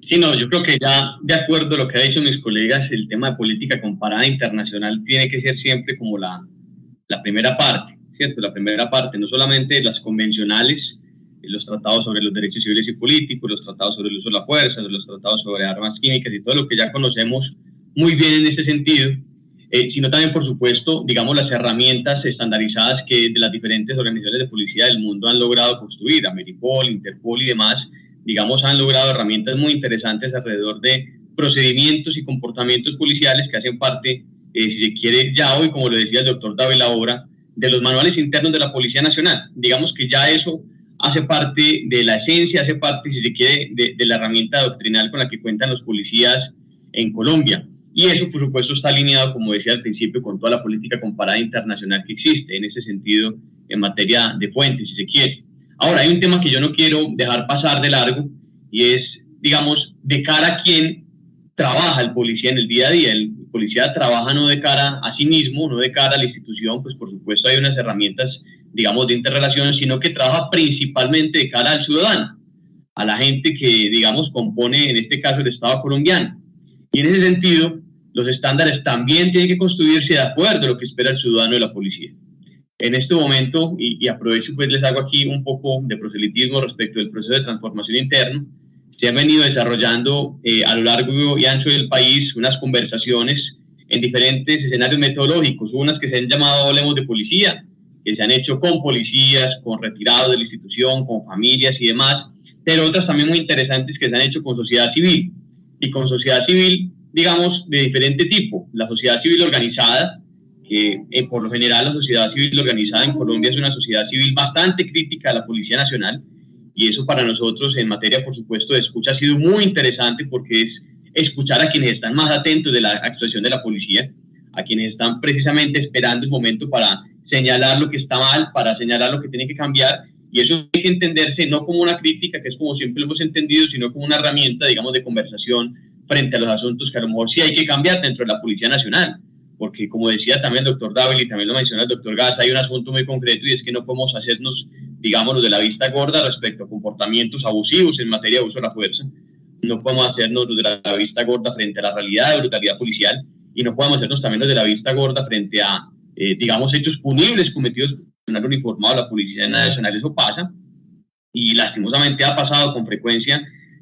Sí, no, yo creo que ya de acuerdo a lo que han dicho mis colegas, el tema de política comparada internacional tiene que ser siempre como la primera parte, ¿cierto? La primera parte, no solamente las convencionales, los tratados sobre los derechos civiles y políticos, los tratados sobre el uso de la fuerza, los tratados sobre armas químicas y todo lo que ya conocemos muy bien en este sentido, sino también, por supuesto, digamos, las herramientas estandarizadas que de las diferentes organizaciones de policía del mundo han logrado construir, Ameripol, Interpol y demás, digamos, han logrado herramientas muy interesantes alrededor de procedimientos y comportamientos policiales que hacen parte, si se quiere, ya hoy, como lo decía el doctor Dávila ahora, de los manuales internos de la Policía Nacional. Digamos que ya eso hace parte de la esencia, hace parte, si se quiere, de la herramienta doctrinal con la que cuentan los policías en Colombia. Y eso, por supuesto, está alineado, como decía al principio, con toda la política comparada internacional que existe, en ese sentido, en materia de fuentes, si se quiere. Ahora, hay un tema que yo no quiero dejar pasar de largo, y es, digamos, de cara a quién trabaja el policía en el día a día. El policía trabaja no de cara a sí mismo, no de cara a la institución, pues por supuesto hay unas herramientas digamos, de interrelación, sino que trabaja principalmente de cara al ciudadano, a la gente que, digamos, compone, en este caso, el Estado colombiano. Y en ese sentido, los estándares también tienen que construirse de acuerdo a lo que espera el ciudadano de la policía. En este momento, y aprovecho, pues les hago aquí un poco de proselitismo respecto del proceso de transformación interno, se han venido desarrollando a lo largo y ancho del país unas conversaciones en diferentes escenarios metodológicos, unas que se han llamado Hablemos de Policía, que se han hecho con policías, con retirados de la institución, con familias y demás, pero otras también muy interesantes que se han hecho con sociedad civil, y con sociedad civil, digamos, de diferente tipo. La sociedad civil organizada, que por lo general la sociedad civil organizada en Colombia es una sociedad civil bastante crítica a la Policía Nacional, y eso para nosotros en materia, por supuesto, de escucha ha sido muy interesante, porque es escuchar a quienes están más atentos de la actuación de la policía, a quienes están precisamente esperando el momento para señalar lo que está mal, para señalar lo que tiene que cambiar, y eso hay que entenderse no como una crítica, que es como siempre lo hemos entendido, sino como una herramienta, digamos, de conversación frente a los asuntos que a lo mejor sí hay que cambiar dentro de la Policía Nacional, porque como decía también el doctor Dávila y también lo menciona el doctor Gaza, hay un asunto muy concreto, y es que no podemos hacernos, digamos, de la vista gorda respecto a comportamientos abusivos en materia de uso de la fuerza, no podemos hacernos de la vista gorda frente a la realidad de brutalidad policial, y no podemos hacernos también de la vista gorda frente a, digamos, hechos punibles cometidos por personal uniformado de la Policía Nacional. Eso pasa, y lastimosamente ha pasado con frecuencia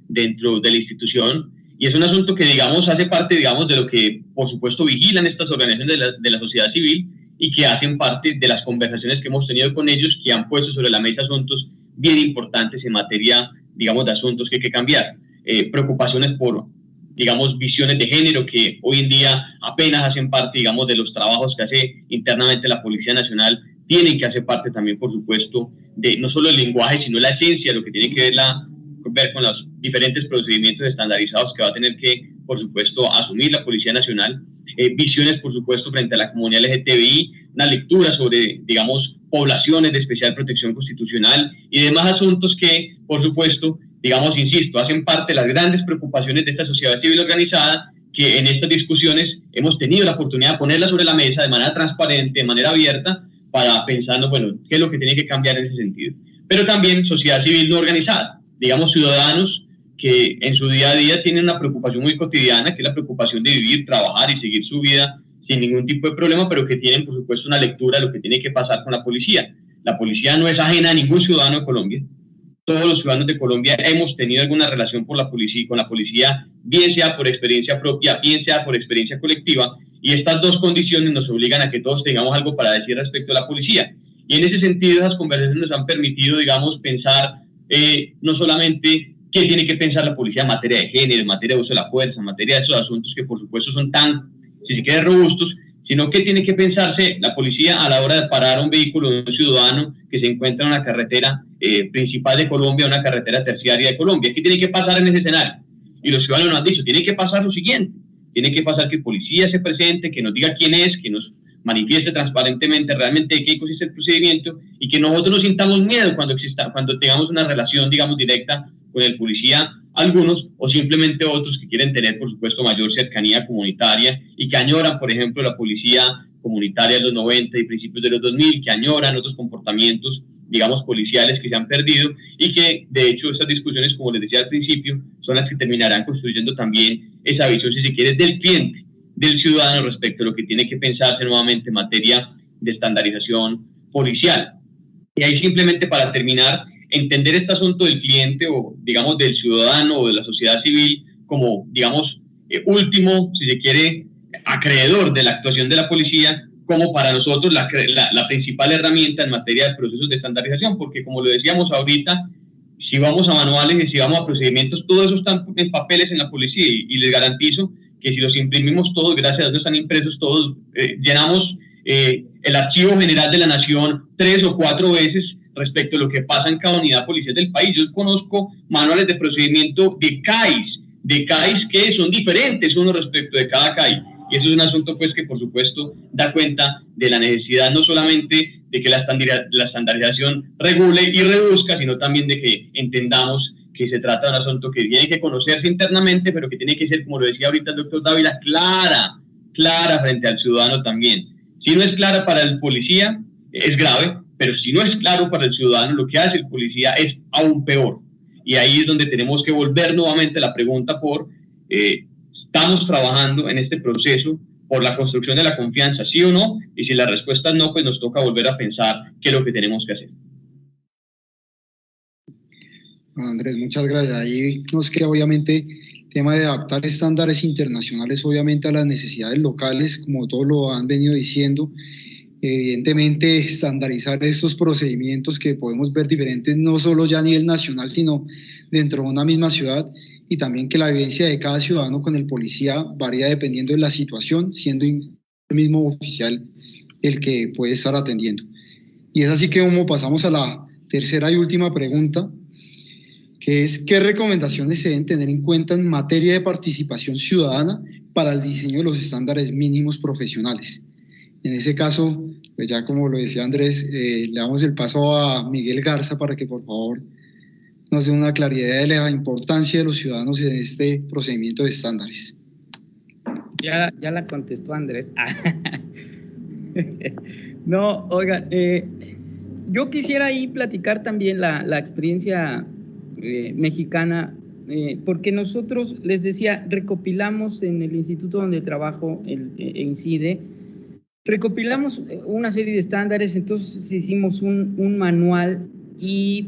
dentro de la institución, y es un asunto que, digamos, hace parte, digamos, de lo que, por supuesto, vigilan estas organizaciones de la sociedad civil, y que hacen parte de las conversaciones que hemos tenido con ellos, que han puesto sobre la mesa asuntos bien importantes en materia, digamos, de asuntos que hay que cambiar. Preocupaciones por, digamos, visiones de género que hoy en día apenas hacen parte, digamos, de los trabajos que hace internamente la Policía Nacional, tienen que hacer parte también, por supuesto, de no solo el lenguaje, sino la esencia, lo que tiene que ver con los diferentes procedimientos estandarizados que va a tener que, por supuesto, asumir la Policía Nacional. Visiones, por supuesto, frente a la comunidad LGTBI, una lectura sobre, digamos, poblaciones de especial protección constitucional y demás asuntos que, por supuesto, digamos, insisto, hacen parte de las grandes preocupaciones de esta sociedad civil organizada, que en estas discusiones hemos tenido la oportunidad de ponerlas sobre la mesa de manera transparente, de manera abierta, para pensando, bueno, qué es lo que tiene que cambiar en ese sentido. Pero también sociedad civil no organizada, digamos, ciudadanos que en su día a día tienen una preocupación muy cotidiana, que es la preocupación de vivir, trabajar y seguir su vida sin ningún tipo de problema, pero que tienen, por supuesto, una lectura de lo que tiene que pasar con la policía. La policía no es ajena a ningún ciudadano de Colombia. Todos los ciudadanos de Colombia hemos tenido alguna relación con la policía, bien sea por experiencia propia, bien sea por experiencia colectiva, y estas dos condiciones nos obligan a que todos tengamos algo para decir respecto a la policía. Y en ese sentido, esas conversaciones nos han permitido, digamos, pensar no solamente qué tiene que pensar la policía en materia de género, en materia de uso de la fuerza, en materia de esos asuntos que, por supuesto, son tan, si se quiere, robustos, sino que tiene que pensarse la policía a la hora de parar un vehículo de un ciudadano que se encuentra en una carretera principal de Colombia, una carretera terciaria de Colombia. ¿Qué tiene que pasar en ese escenario? Y los ciudadanos nos han dicho, tiene que pasar lo siguiente, tiene que pasar que el policía se presente, que nos diga quién es, que nos manifieste transparentemente realmente de qué consiste el procedimiento, y que nosotros no sintamos miedo cuando tengamos una relación, digamos, directa con el policía, algunos o simplemente otros que quieren tener, por supuesto, mayor cercanía comunitaria y que añoran, por ejemplo, la policía comunitaria de los 90 y principios de los 2000, que añoran otros comportamientos, digamos, policiales que se han perdido, y que, de hecho, estas discusiones, como les decía al principio, son las que terminarán construyendo también esa visión, si se quiere, del cliente, del ciudadano respecto a lo que tiene que pensarse nuevamente en materia de estandarización policial. Y ahí simplemente para terminar, entender este asunto del cliente o, digamos, del ciudadano o de la sociedad civil como, digamos, último, si se quiere, acreedor de la actuación de la policía, como para nosotros la principal herramienta en materia de procesos de estandarización, porque como lo decíamos ahorita, si vamos a manuales y si vamos a procedimientos, todo eso está en papeles en la policía, y les garantizo que si los imprimimos todos, gracias a Dios están impresos todos, llenamos el Archivo General de la Nación 3 o 4 veces respecto a lo que pasa en cada unidad policial del país. Yo conozco manuales de procedimiento de CAIs que son diferentes uno respecto de cada CAI, y eso es un asunto, pues, que por supuesto da cuenta de la necesidad no solamente de que la estandarización regule y reduzca, sino también de que entendamos que se trata de un asunto que tiene que conocerse internamente, pero que tiene que ser, como lo decía ahorita el doctor Dávila, clara frente al ciudadano también. Si no es clara para el policía, es grave, pero si no es claro para el ciudadano, lo que hace el policía es aún peor. Y ahí es donde tenemos que volver nuevamente la pregunta por, ¿estamos trabajando en este proceso por la construcción de la confianza, sí o no? Y si la respuesta es no, pues nos toca volver a pensar qué es lo que tenemos que hacer. Andrés, muchas gracias. Ahí nos queda obviamente el tema de adaptar estándares internacionales obviamente a las necesidades locales, como todos lo han venido diciendo. Evidentemente, estandarizar estos procedimientos que podemos ver diferentes no solo ya a nivel nacional, sino dentro de una misma ciudad, y también que la vivencia de cada ciudadano con el policía varía dependiendo de la situación, siendo el mismo oficial el que puede estar atendiendo. Y es así que como pasamos a la tercera y última pregunta, que es ¿qué recomendaciones se deben tener en cuenta en materia de participación ciudadana para el diseño de los estándares mínimos profesionales? En ese caso, pues ya como lo decía Andrés, le damos el paso a Miguel Garza para que por favor nos dé una claridad de la importancia de los ciudadanos en este procedimiento de estándares. Ya la contestó Andrés. No, oigan, yo quisiera ahí platicar también la experiencia mexicana, porque nosotros, les decía, recopilamos en el instituto donde trabajo, el INCIDE, recopilamos una serie de estándares, entonces hicimos un manual y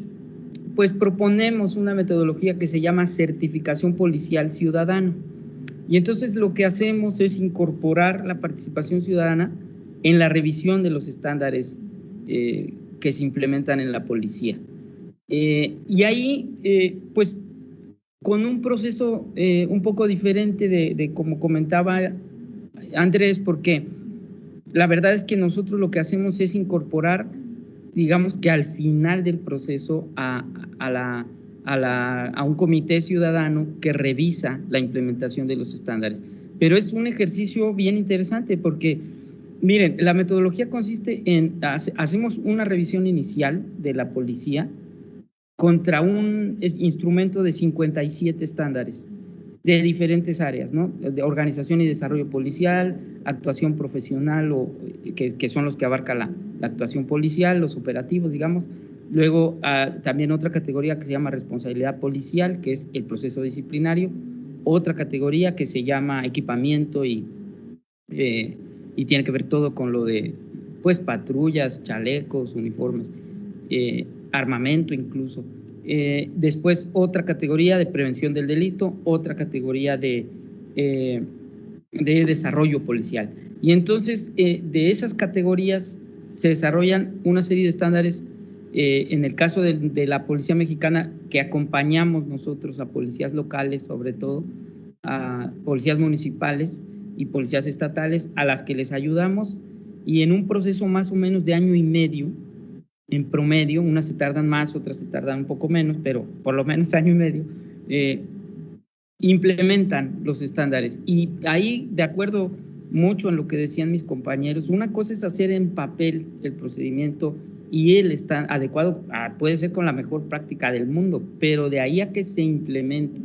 pues proponemos una metodología que se llama certificación policial ciudadano. Y entonces lo que hacemos es incorporar la participación ciudadana en la revisión de los estándares que se implementan en la policía. Y ahí, pues, con un proceso un poco diferente de como comentaba Andrés, porque la verdad es que nosotros lo que hacemos es incorporar, digamos que al final del proceso, a un comité ciudadano que revisa la implementación de los estándares. Pero es un ejercicio bien interesante porque, miren, la metodología consiste en, hacemos una revisión inicial de la policía contra un instrumento de 57 estándares de diferentes áreas, ¿no? De organización y desarrollo policial, actuación profesional, que son los que abarca la actuación policial, los operativos, digamos. Luego también otra categoría que se llama responsabilidad policial, que es el proceso disciplinario. Otra categoría que se llama equipamiento y tiene que ver todo con lo de, pues, patrullas, chalecos, uniformes, armamento incluso. Después otra categoría de prevención del delito, otra categoría de desarrollo policial. Y entonces de esas categorías se desarrollan una serie de estándares. En el caso de la policía mexicana, que acompañamos nosotros a policías locales, sobre todo a policías municipales y policías estatales, a las que les ayudamos, y en un proceso más o menos de año y medio, en promedio, unas se tardan más, otras se tardan un poco menos, pero por lo menos año y medio, implementan los estándares. Y ahí, de acuerdo mucho en lo que decían mis compañeros, una cosa es hacer en papel el procedimiento y él está adecuado, puede ser con la mejor práctica del mundo, pero de ahí a que se implemente,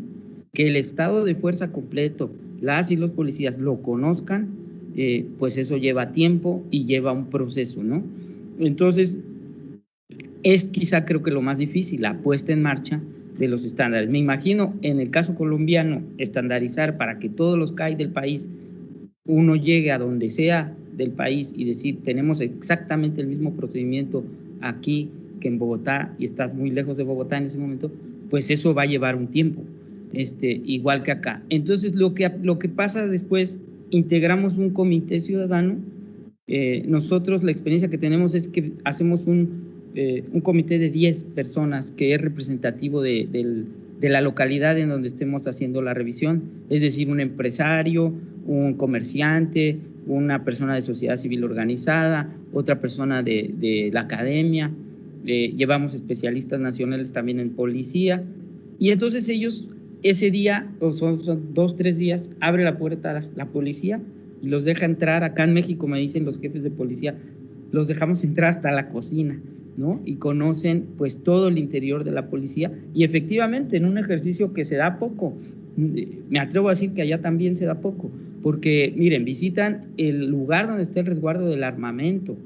que el estado de fuerza completo, las y los policías lo conozcan, pues eso lleva tiempo y lleva un proceso, ¿no? Entonces, es quizá creo que lo más difícil, la puesta en marcha de los estándares. Me imagino en el caso colombiano, estandarizar para que todos los CAI del país, uno llegue a donde sea del país y decir, tenemos exactamente el mismo procedimiento aquí que en Bogotá, y estás muy lejos de Bogotá en ese momento, pues eso va a llevar un tiempo, igual que acá. Entonces, lo que pasa después, integramos un comité ciudadano. Nosotros la experiencia que tenemos es que hacemos un comité de 10 personas que es representativo de la localidad en donde estemos haciendo la revisión, es decir, un empresario, un comerciante, una persona de sociedad civil organizada, otra persona de la academia, llevamos especialistas nacionales también en policía, y entonces ellos ese día, o son 2, 3 días, abre la puerta a la policía y los deja entrar. Acá en México me dicen los jefes de policía, los dejamos entrar hasta la cocina, ¿no? Y conocen pues todo el interior de la policía, y efectivamente en un ejercicio que se da poco, me atrevo a decir que allá también se da poco, porque miren, visitan el lugar donde está el resguardo del armamento,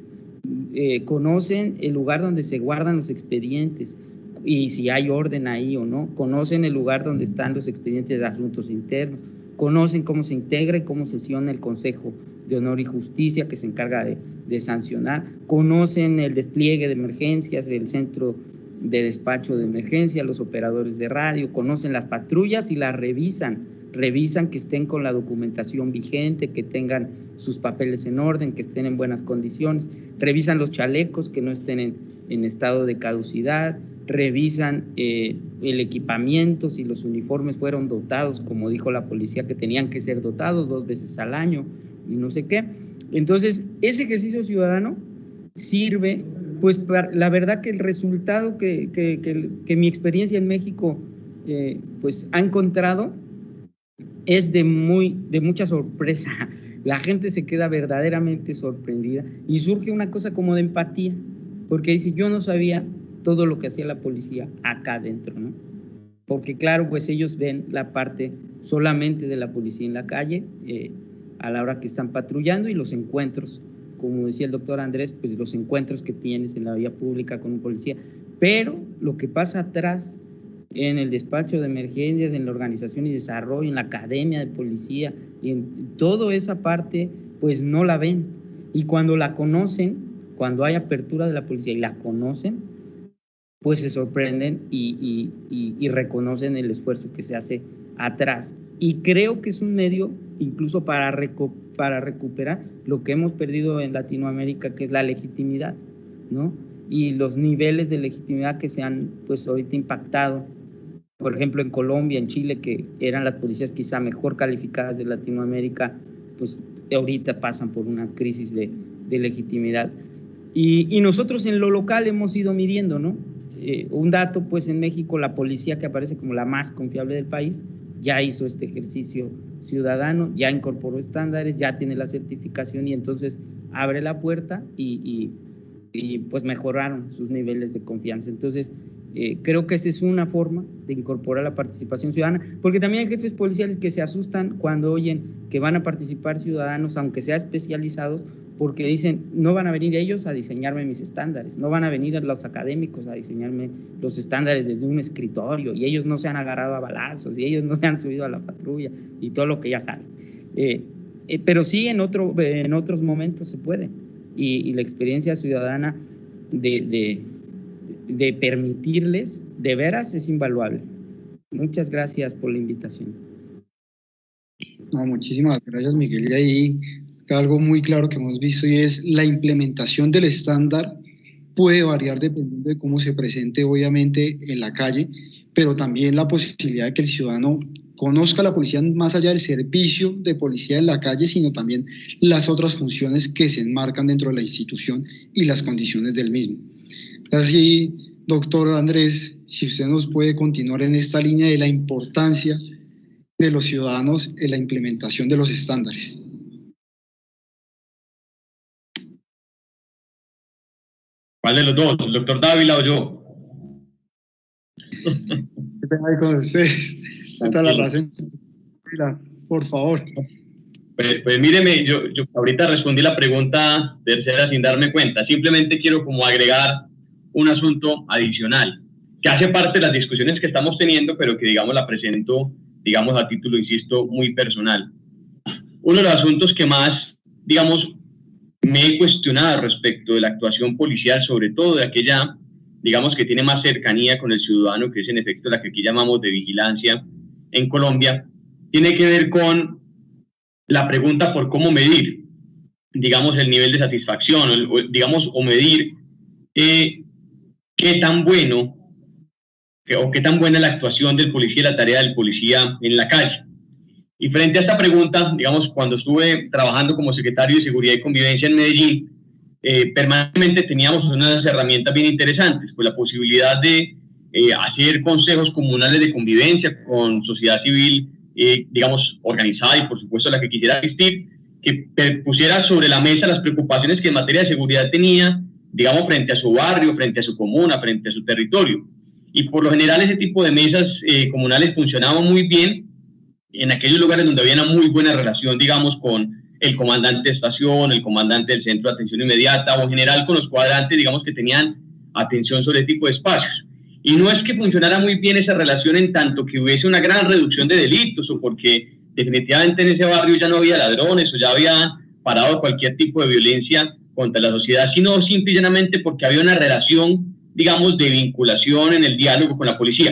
conocen el lugar donde se guardan los expedientes y si hay orden ahí o no, conocen el lugar donde están los expedientes de asuntos internos, conocen cómo se integra y cómo sesiona el Consejo de Honor y Justicia que se encarga de sancionar, conocen el despliegue de emergencias, el centro de despacho de emergencia, los operadores de radio, conocen las patrullas y las revisan que estén con la documentación vigente, que tengan sus papeles en orden, que estén en buenas condiciones, revisan los chalecos que no estén en estado de caducidad, revisan el equipamiento, si los uniformes fueron dotados, como dijo la policía, que tenían que ser dotados 2 veces al año y no sé qué. Entonces, ese ejercicio ciudadano sirve, pues la verdad que el resultado que mi experiencia en México pues ha encontrado es de mucha sorpresa. La gente se queda verdaderamente sorprendida y surge una cosa como de empatía, porque dice, yo no sabía todo lo que hacía la policía acá adentro, ¿no? Porque claro, pues ellos ven la parte solamente de la policía en la calle a la hora que están patrullando y los encuentros, como decía el doctor Andrés, pues los encuentros que tienes en la vía pública con un policía, pero lo que pasa atrás, en el despacho de emergencias, en la organización y desarrollo, en la academia de policía, y en toda esa parte, pues no la ven. Y cuando la conocen, cuando hay apertura de la policía y la conocen, pues se sorprenden y reconocen el esfuerzo que se hace atrás. Y creo que es un medio incluso para recuperar lo que hemos perdido en Latinoamérica, que es la legitimidad, ¿no? Y los niveles de legitimidad que se han, pues ahorita impactado, por ejemplo, en Colombia, en Chile, que eran las policías quizá mejor calificadas de Latinoamérica, pues ahorita pasan por una crisis de legitimidad. Y nosotros en lo local hemos ido midiendo, ¿no? Un dato, pues en México la policía, que aparece como la más confiable del país, ya hizo este ejercicio ciudadano, ya incorporó estándares, ya tiene la certificación y entonces abre la puerta y pues mejoraron sus niveles de confianza. Entonces, creo que esa es una forma de incorporar la participación ciudadana, porque también hay jefes policiales que se asustan cuando oyen que van a participar ciudadanos, aunque sea especializados, porque dicen, no van a venir ellos a diseñarme mis estándares, no van a venir los académicos a diseñarme los estándares desde un escritorio, y ellos no se han agarrado a balazos, y ellos no se han subido a la patrulla, y todo lo que ya saben. Pero sí, en otros momentos se puede, y la experiencia ciudadana de permitirles, de veras, es invaluable. Muchas gracias por la invitación. No, muchísimas gracias, Miguel. Y ahí algo muy claro que hemos visto, y es la implementación del estándar puede variar dependiendo de cómo se presente, obviamente, en la calle, pero también la posibilidad de que el ciudadano conozca a la policía más allá del servicio de policía en la calle, sino también las otras funciones que se enmarcan dentro de la institución y las condiciones del mismo. Así, doctor Andrés, si usted nos puede continuar en esta línea de la importancia de los ciudadanos en la implementación de los estándares. ¿Cuál de los dos? ¿El doctor Dávila o yo? ¿Qué pena ahí con ustedes? Esta la razón. Por favor. Pues míreme, yo ahorita respondí la pregunta tercera sin darme cuenta. Simplemente quiero como agregar un asunto adicional, que hace parte de las discusiones que estamos teniendo, pero que, digamos, la presento, digamos, a título, insisto, muy personal. Uno de los asuntos que más, digamos, me he cuestionado respecto de la actuación policial, sobre todo de aquella, digamos, que tiene más cercanía con el ciudadano, que es en efecto la que aquí llamamos de vigilancia en Colombia, tiene que ver con la pregunta por cómo medir, digamos, el nivel de satisfacción, o medir qué tan bueno o qué tan buena es la actuación del policía y la tarea del policía en la calle. Y frente a esta pregunta, digamos, cuando estuve trabajando como secretario de Seguridad y Convivencia en Medellín, permanentemente teníamos unas herramientas bien interesantes, pues la posibilidad de hacer consejos comunales de convivencia con sociedad civil, digamos, organizada y por supuesto la que quisiera asistir, que pusiera sobre la mesa las preocupaciones que en materia de seguridad tenía, digamos, frente a su barrio, frente a su comuna, frente a su territorio. Y por lo general ese tipo de mesas comunales funcionaban muy bien en aquellos lugares donde había una muy buena relación, digamos, con el comandante de estación, el comandante del centro de atención inmediata o en general con los cuadrantes, digamos, que tenían atención sobre este tipo de espacios. Y no es que funcionara muy bien esa relación en tanto que hubiese una gran reducción de delitos o porque definitivamente en ese barrio ya no había ladrones o ya había parado cualquier tipo de violencia contra la sociedad, sino simple y llanamente porque había una relación, digamos, de vinculación en el diálogo con la policía.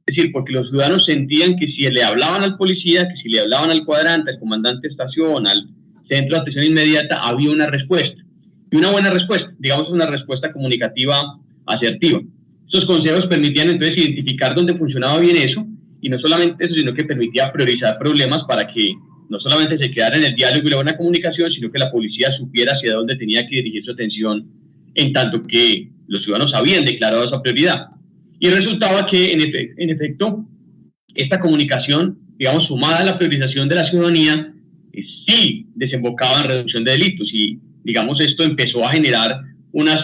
Es decir, porque los ciudadanos sentían que si le hablaban al policía, que si le hablaban al cuadrante, al comandante de estación, al centro de atención inmediata, había una respuesta. Y una buena respuesta, digamos, una respuesta comunicativa asertiva. Esos consejos permitían entonces identificar dónde funcionaba bien eso, y no solamente eso, sino que permitía priorizar problemas para que no solamente se quedara en el diálogo y la buena comunicación, sino que la policía supiera hacia dónde tenía que dirigir su atención, en tanto que los ciudadanos habían declarado esa prioridad. Y resultaba que, en efecto, esta comunicación, digamos, sumada a la priorización de la ciudadanía, sí desembocaba en reducción de delitos. Y, digamos, esto empezó a generar unas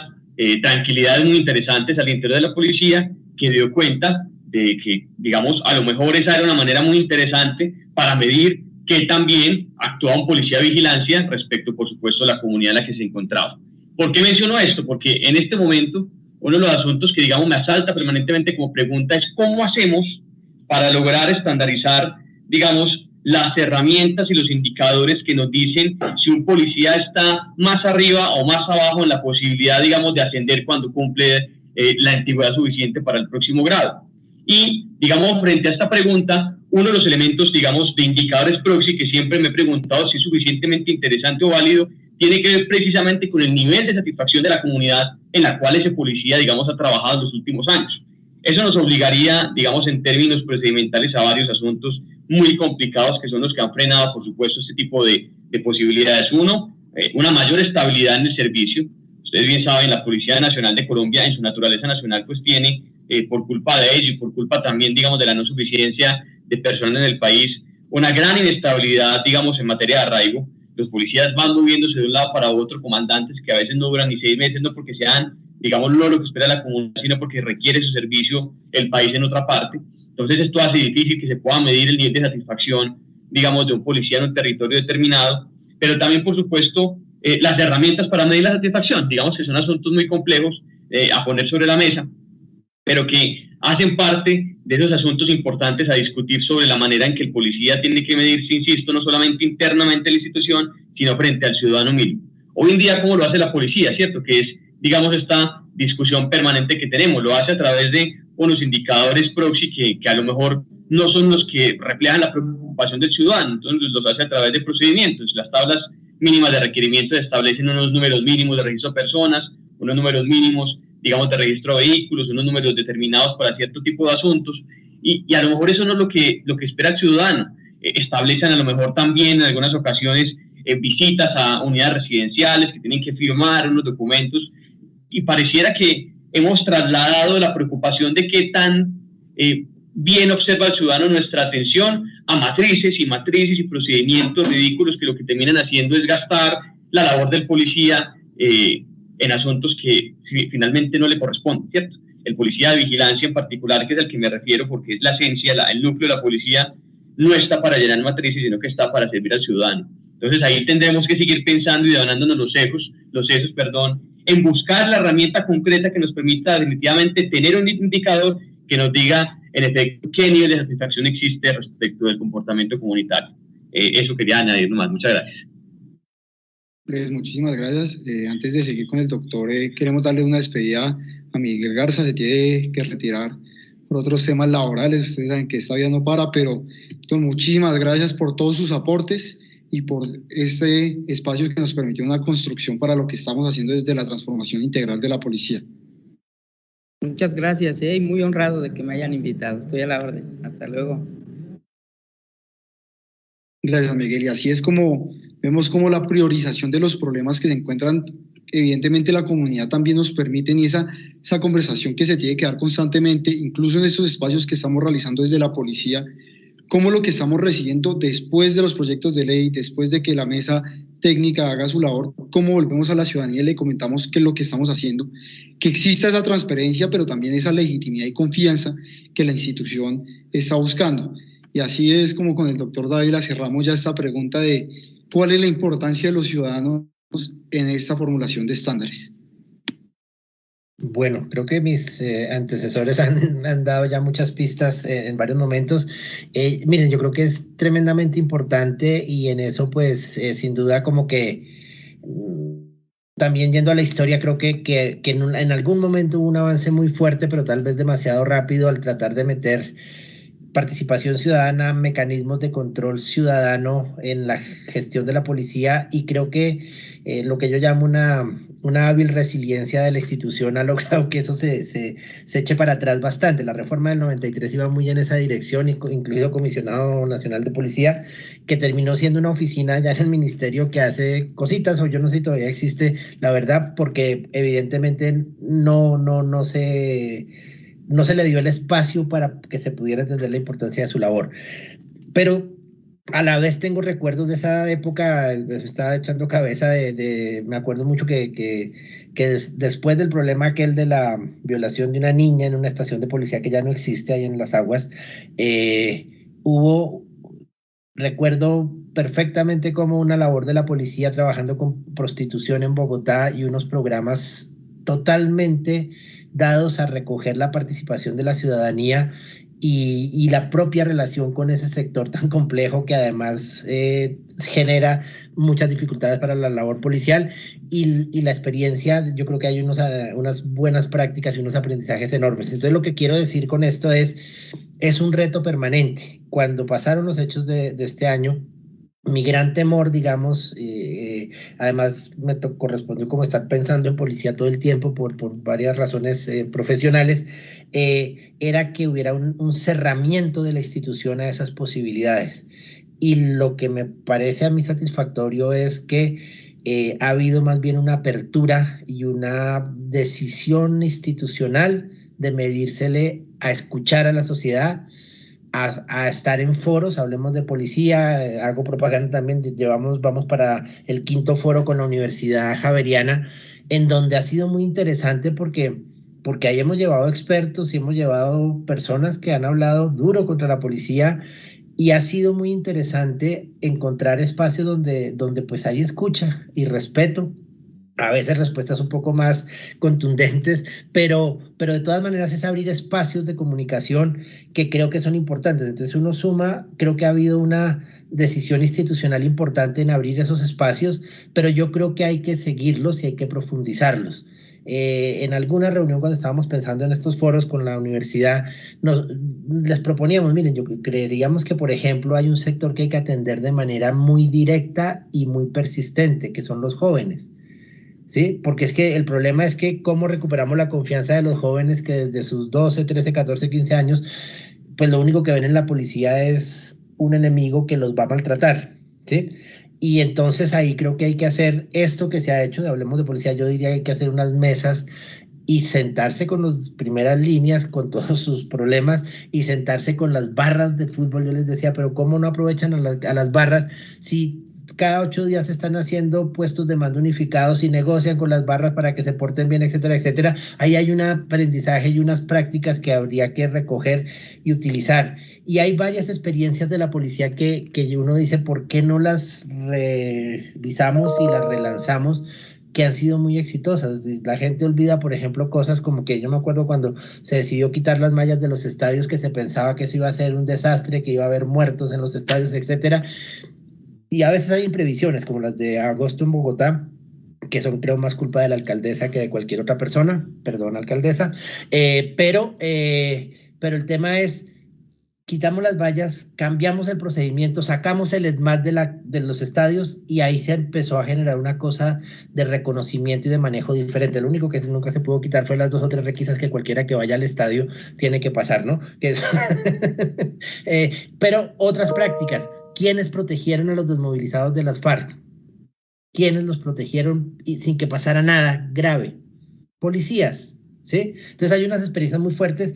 tranquilidades muy interesantes al interior de la policía, que dio cuenta de que, digamos, a lo mejor esa era una manera muy interesante para medir que también actuaba un policía de vigilancia respecto, por supuesto, a la comunidad en la que se encontraba. ¿Por qué menciono esto? Porque en este momento uno de los asuntos que, digamos, me asalta permanentemente como pregunta es cómo hacemos para lograr estandarizar, digamos, las herramientas y los indicadores que nos dicen si un policía está más arriba o más abajo en la posibilidad, digamos, de ascender cuando cumple la antigüedad suficiente para el próximo grado. Y, digamos, frente a esta pregunta, uno de los elementos, digamos, de indicadores proxy que siempre me he preguntado si es suficientemente interesante o válido, tiene que ver precisamente con el nivel de satisfacción de la comunidad en la cual ese policía, digamos, ha trabajado en los últimos años. Eso nos obligaría, digamos, en términos procedimentales a varios asuntos muy complicados que son los que han frenado, por supuesto, este tipo de posibilidades. Uno, una mayor estabilidad en el servicio. Ustedes bien saben, la Policía Nacional de Colombia, en su naturaleza nacional, pues tiene, por culpa de ello y por culpa también, digamos, de la no suficiencia de personal en el país, una gran inestabilidad, digamos, en materia de arraigo. Los policías van moviéndose de un lado para otro, comandantes que a veces no duran ni 6 meses, no porque sean, digamos, lo que espera la comunidad, sino porque requiere su servicio el país en otra parte. Entonces esto hace difícil que se pueda medir el nivel de satisfacción, digamos, de un policía en un territorio determinado, pero también, por supuesto, las herramientas para medir la satisfacción, digamos que son asuntos muy complejos a poner sobre la mesa, pero que hacen parte de esos asuntos importantes a discutir sobre la manera en que el policía tiene que medirse, insisto, no solamente internamente en la institución, sino frente al ciudadano mismo. Hoy en día, ¿cómo lo hace la policía? ¿Cierto? Que es, digamos, esta discusión permanente que tenemos. Lo hace a través de unos indicadores proxy que a lo mejor no son los que reflejan la preocupación del ciudadano, entonces los hace a través de procedimientos. Las tablas mínimas de requerimiento establecen unos números mínimos de registro de personas, unos números mínimos, digamos, de registro de vehículos, unos números determinados para cierto tipo de asuntos, y a lo mejor eso no es lo que espera el ciudadano. Establecen a lo mejor también en algunas ocasiones visitas a unidades residenciales que tienen que firmar unos documentos, y pareciera que hemos trasladado la preocupación de qué tan bien observa el ciudadano nuestra atención a matrices y procedimientos ridículos que lo que terminan haciendo es gastar la labor del policía en asuntos que finalmente no le corresponden, ¿cierto? El policía de vigilancia en particular, que es al que me refiero porque es la esencia, el núcleo de la policía, no está para llenar matrices, sino que está para servir al ciudadano. Entonces ahí tendremos que seguir pensando y donándonos los sesos, en buscar la herramienta concreta que nos permita definitivamente tener un indicador que nos diga, en efecto, qué nivel de satisfacción existe respecto del comportamiento comunitario. Eso quería añadir nomás. Muchas gracias. Pues muchísimas gracias. Antes de seguir con el doctor, queremos darle una despedida a Miguel Garza. Se tiene que retirar por otros temas laborales. Ustedes saben que esta vida no para, pero muchísimas gracias por todos sus aportes y por este espacio que nos permitió una construcción para lo que estamos haciendo desde la transformación integral de la policía. Muchas gracias, y muy honrado de que me hayan invitado. Estoy a la orden. Hasta luego. Gracias, Miguel. Y así es como vemos como la priorización de los problemas que se encuentran, evidentemente la comunidad también nos permite y esa conversación que se tiene que dar constantemente, incluso en estos espacios que estamos realizando desde la policía, cómo lo que estamos recibiendo después de los proyectos de ley, después de que la mesa técnica haga su labor, cómo volvemos a la ciudadanía y le comentamos qué es lo que estamos haciendo, que exista esa transparencia, pero también esa legitimidad y confianza que la institución está buscando. Y así es como con el doctor Dávila cerramos ya esta pregunta de ¿Cuál es la importancia de los ciudadanos en esta formulación de estándares? Bueno, creo que mis antecesores han dado ya muchas pistas en varios momentos. Miren, yo creo que es tremendamente importante y en eso pues sin duda como que también yendo a la historia, creo que en algún momento hubo un avance muy fuerte, pero tal vez demasiado rápido al tratar de meter participación ciudadana, mecanismos de control ciudadano en la gestión de la policía y creo que lo que yo llamo una hábil resiliencia de la institución ha logrado que eso se eche para atrás bastante. La reforma del 93 iba muy en esa dirección, incluido Comisionado Nacional de Policía, que terminó siendo una oficina ya en el ministerio que hace cositas, o yo no sé si todavía existe, la verdad, porque evidentemente no se le dio el espacio para que se pudiera entender la importancia de su labor. Pero a la vez tengo recuerdos de esa época, estaba echando cabeza me acuerdo mucho que después del problema aquel de la violación de una niña en una estación de policía que ya no existe ahí en Las Aguas, recuerdo perfectamente como una labor de la policía trabajando con prostitución en Bogotá y unos programas totalmente dados a recoger la participación de la ciudadanía y la propia relación con ese sector tan complejo que además genera muchas dificultades para la labor policial y la experiencia, yo creo que hay unas buenas prácticas y unos aprendizajes enormes. Entonces lo que quiero decir con esto es un reto permanente. Cuando pasaron los hechos de este año, mi gran temor, digamos, además me correspondió como estar pensando en policía todo el tiempo por varias razones profesionales, era que hubiera un cerramiento de la institución a esas posibilidades. Y lo que me parece a mí satisfactorio es que ha habido más bien una apertura y una decisión institucional de medírsele a escuchar a la sociedad, a estar en foros, hablemos de policía, hago propaganda también, vamos para el 5º foro con la Universidad Javeriana, en donde ha sido muy interesante porque ahí hemos llevado expertos y hemos llevado personas que han hablado duro contra la policía y ha sido muy interesante encontrar espacios donde pues hay escucha y respeto, a veces respuestas un poco más contundentes, pero de todas maneras es abrir espacios de comunicación que creo que son importantes. Entonces uno suma, creo que ha habido una decisión institucional importante en abrir esos espacios, pero yo creo que hay que seguirlos y hay que profundizarlos. En alguna reunión cuando estábamos pensando en estos foros con la universidad, les proponíamos, miren, yo creeríamos que, por ejemplo, hay un sector que hay que atender de manera muy directa y muy persistente, que son los jóvenes. ¿Sí? Porque es que el problema es que cómo recuperamos la confianza de los jóvenes que desde sus 12, 13, 14, 15 años, pues lo único que ven en la policía es un enemigo que los va a maltratar, ¿sí? Y entonces ahí creo que hay que hacer esto que se ha hecho, hablemos de policía, yo diría que hay que hacer unas mesas y sentarse con las primeras líneas, con todos sus problemas, y sentarse con las barras de fútbol. Yo les decía, pero ¿cómo no aprovechan a las barras si cada 8 días están haciendo puestos de mando unificados y negocian con las barras para que se porten bien, etcétera, etcétera? Ahí hay un aprendizaje y unas prácticas que habría que recoger y utilizar. Y hay varias experiencias de la policía que uno dice, ¿por qué no las revisamos y las relanzamos? Que han sido muy exitosas. La gente olvida, por ejemplo, cosas como que yo me acuerdo cuando se decidió quitar las mallas de los estadios, que se pensaba que eso iba a ser un desastre, que iba a haber muertos en los estadios, etcétera. Y a veces hay imprevisiones, como las de agosto en Bogotá, que son, creo, más culpa de la alcaldesa que de cualquier otra persona. Perdón, alcaldesa. Pero el tema es, quitamos las vallas, cambiamos el procedimiento, sacamos el ESMAD de los estadios y ahí se empezó a generar una cosa de reconocimiento y de manejo diferente. Lo único que nunca se pudo quitar fue las 2 o 3 requisas que cualquiera que vaya al estadio tiene que pasar, ¿no? Pero otras prácticas. ¿Quiénes protegieron a los desmovilizados de las FARC? ¿Quiénes los protegieron sin que pasara nada grave? Policías, ¿sí? Entonces hay unas experiencias muy fuertes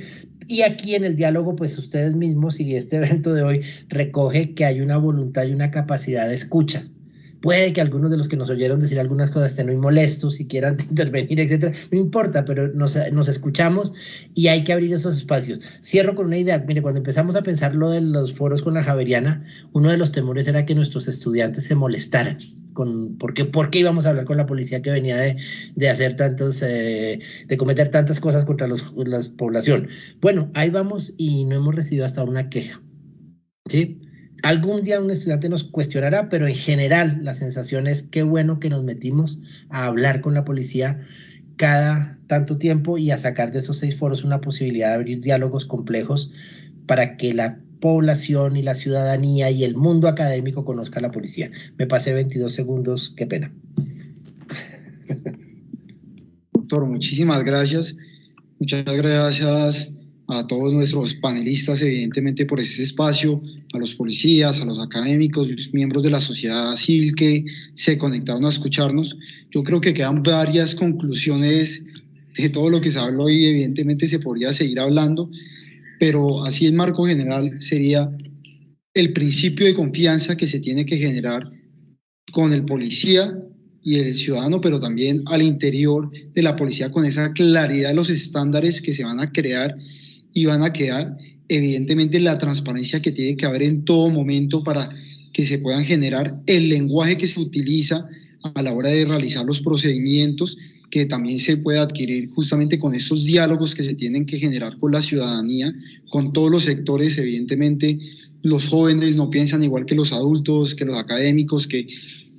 y aquí en el diálogo, pues ustedes mismos y este evento de hoy recoge que hay una voluntad y una capacidad de escucha, Puede que algunos de los que nos oyeron decir algunas cosas estén muy molestos y quieran intervenir, etcétera. No importa, pero nos escuchamos y hay que abrir esos espacios. Cierro con una idea. Mire, cuando empezamos a pensar lo de los foros con la Javeriana, uno de los temores era que nuestros estudiantes se molestaran. ¿Por qué íbamos a hablar con la policía que venía de hacer de cometer tantas cosas contra la población? Bueno, ahí vamos y no hemos recibido hasta una queja, ¿sí? Algún día un estudiante nos cuestionará, pero en general la sensación es qué bueno que nos metimos a hablar con la policía cada tanto tiempo y a sacar de esos 6 foros una posibilidad de abrir diálogos complejos para que la población y la ciudadanía y el mundo académico conozca a la policía. Me pasé 22 segundos, qué pena. Doctor, muchísimas gracias. Muchas gracias a todos nuestros panelistas, evidentemente, por este espacio, a los policías, a los académicos, miembros de la sociedad civil que se conectaron a escucharnos. Yo creo que quedan varias conclusiones de todo lo que se habló y evidentemente se podría seguir hablando, pero así en marco general sería el principio de confianza que se tiene que generar con el policía y el ciudadano, pero también al interior de la policía, con esa claridad de los estándares que se van a crear y van a quedar, evidentemente la transparencia que tiene que haber en todo momento para que se puedan generar el lenguaje que se utiliza a la hora de realizar los procedimientos, que también se puede adquirir justamente con estos diálogos que se tienen que generar con la ciudadanía, con todos los sectores. Evidentemente los jóvenes no piensan igual que los adultos, que los académicos, que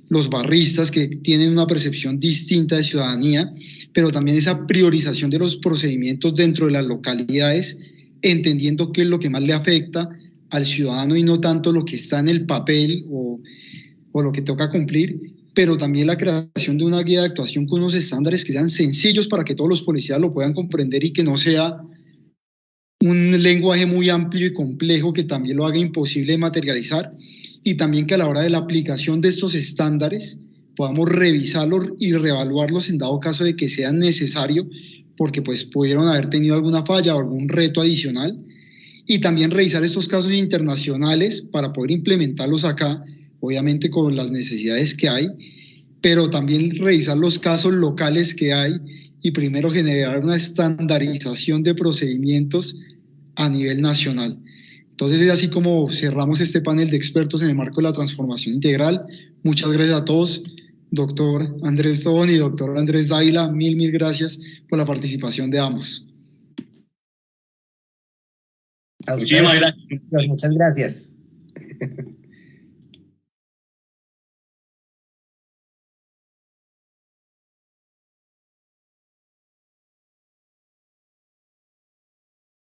los barristas, que tienen una percepción distinta de ciudadanía, pero también esa priorización de los procedimientos dentro de las localidades, entendiendo qué es lo que más le afecta al ciudadano y no tanto lo que está en el papel o lo que toca cumplir, pero también la creación de una guía de actuación con unos estándares que sean sencillos para que todos los policías lo puedan comprender y que no sea un lenguaje muy amplio y complejo que también lo haga imposible de materializar, y también que a la hora de la aplicación de estos estándares podamos revisarlos y reevaluarlos en dado caso de que sea necesario, porque pues pudieron haber tenido alguna falla o algún reto adicional, y también revisar estos casos internacionales para poder implementarlos acá, obviamente con las necesidades que hay, pero también revisar los casos locales que hay y primero generar una estandarización de procedimientos a nivel nacional. Entonces es así como cerramos este panel de expertos en el marco de la transformación integral. Muchas gracias a todos, doctor Andrés Tobón y doctor Andrés Dávila, mil gracias por la participación de ambos. Muchísimas gracias. Muchas gracias.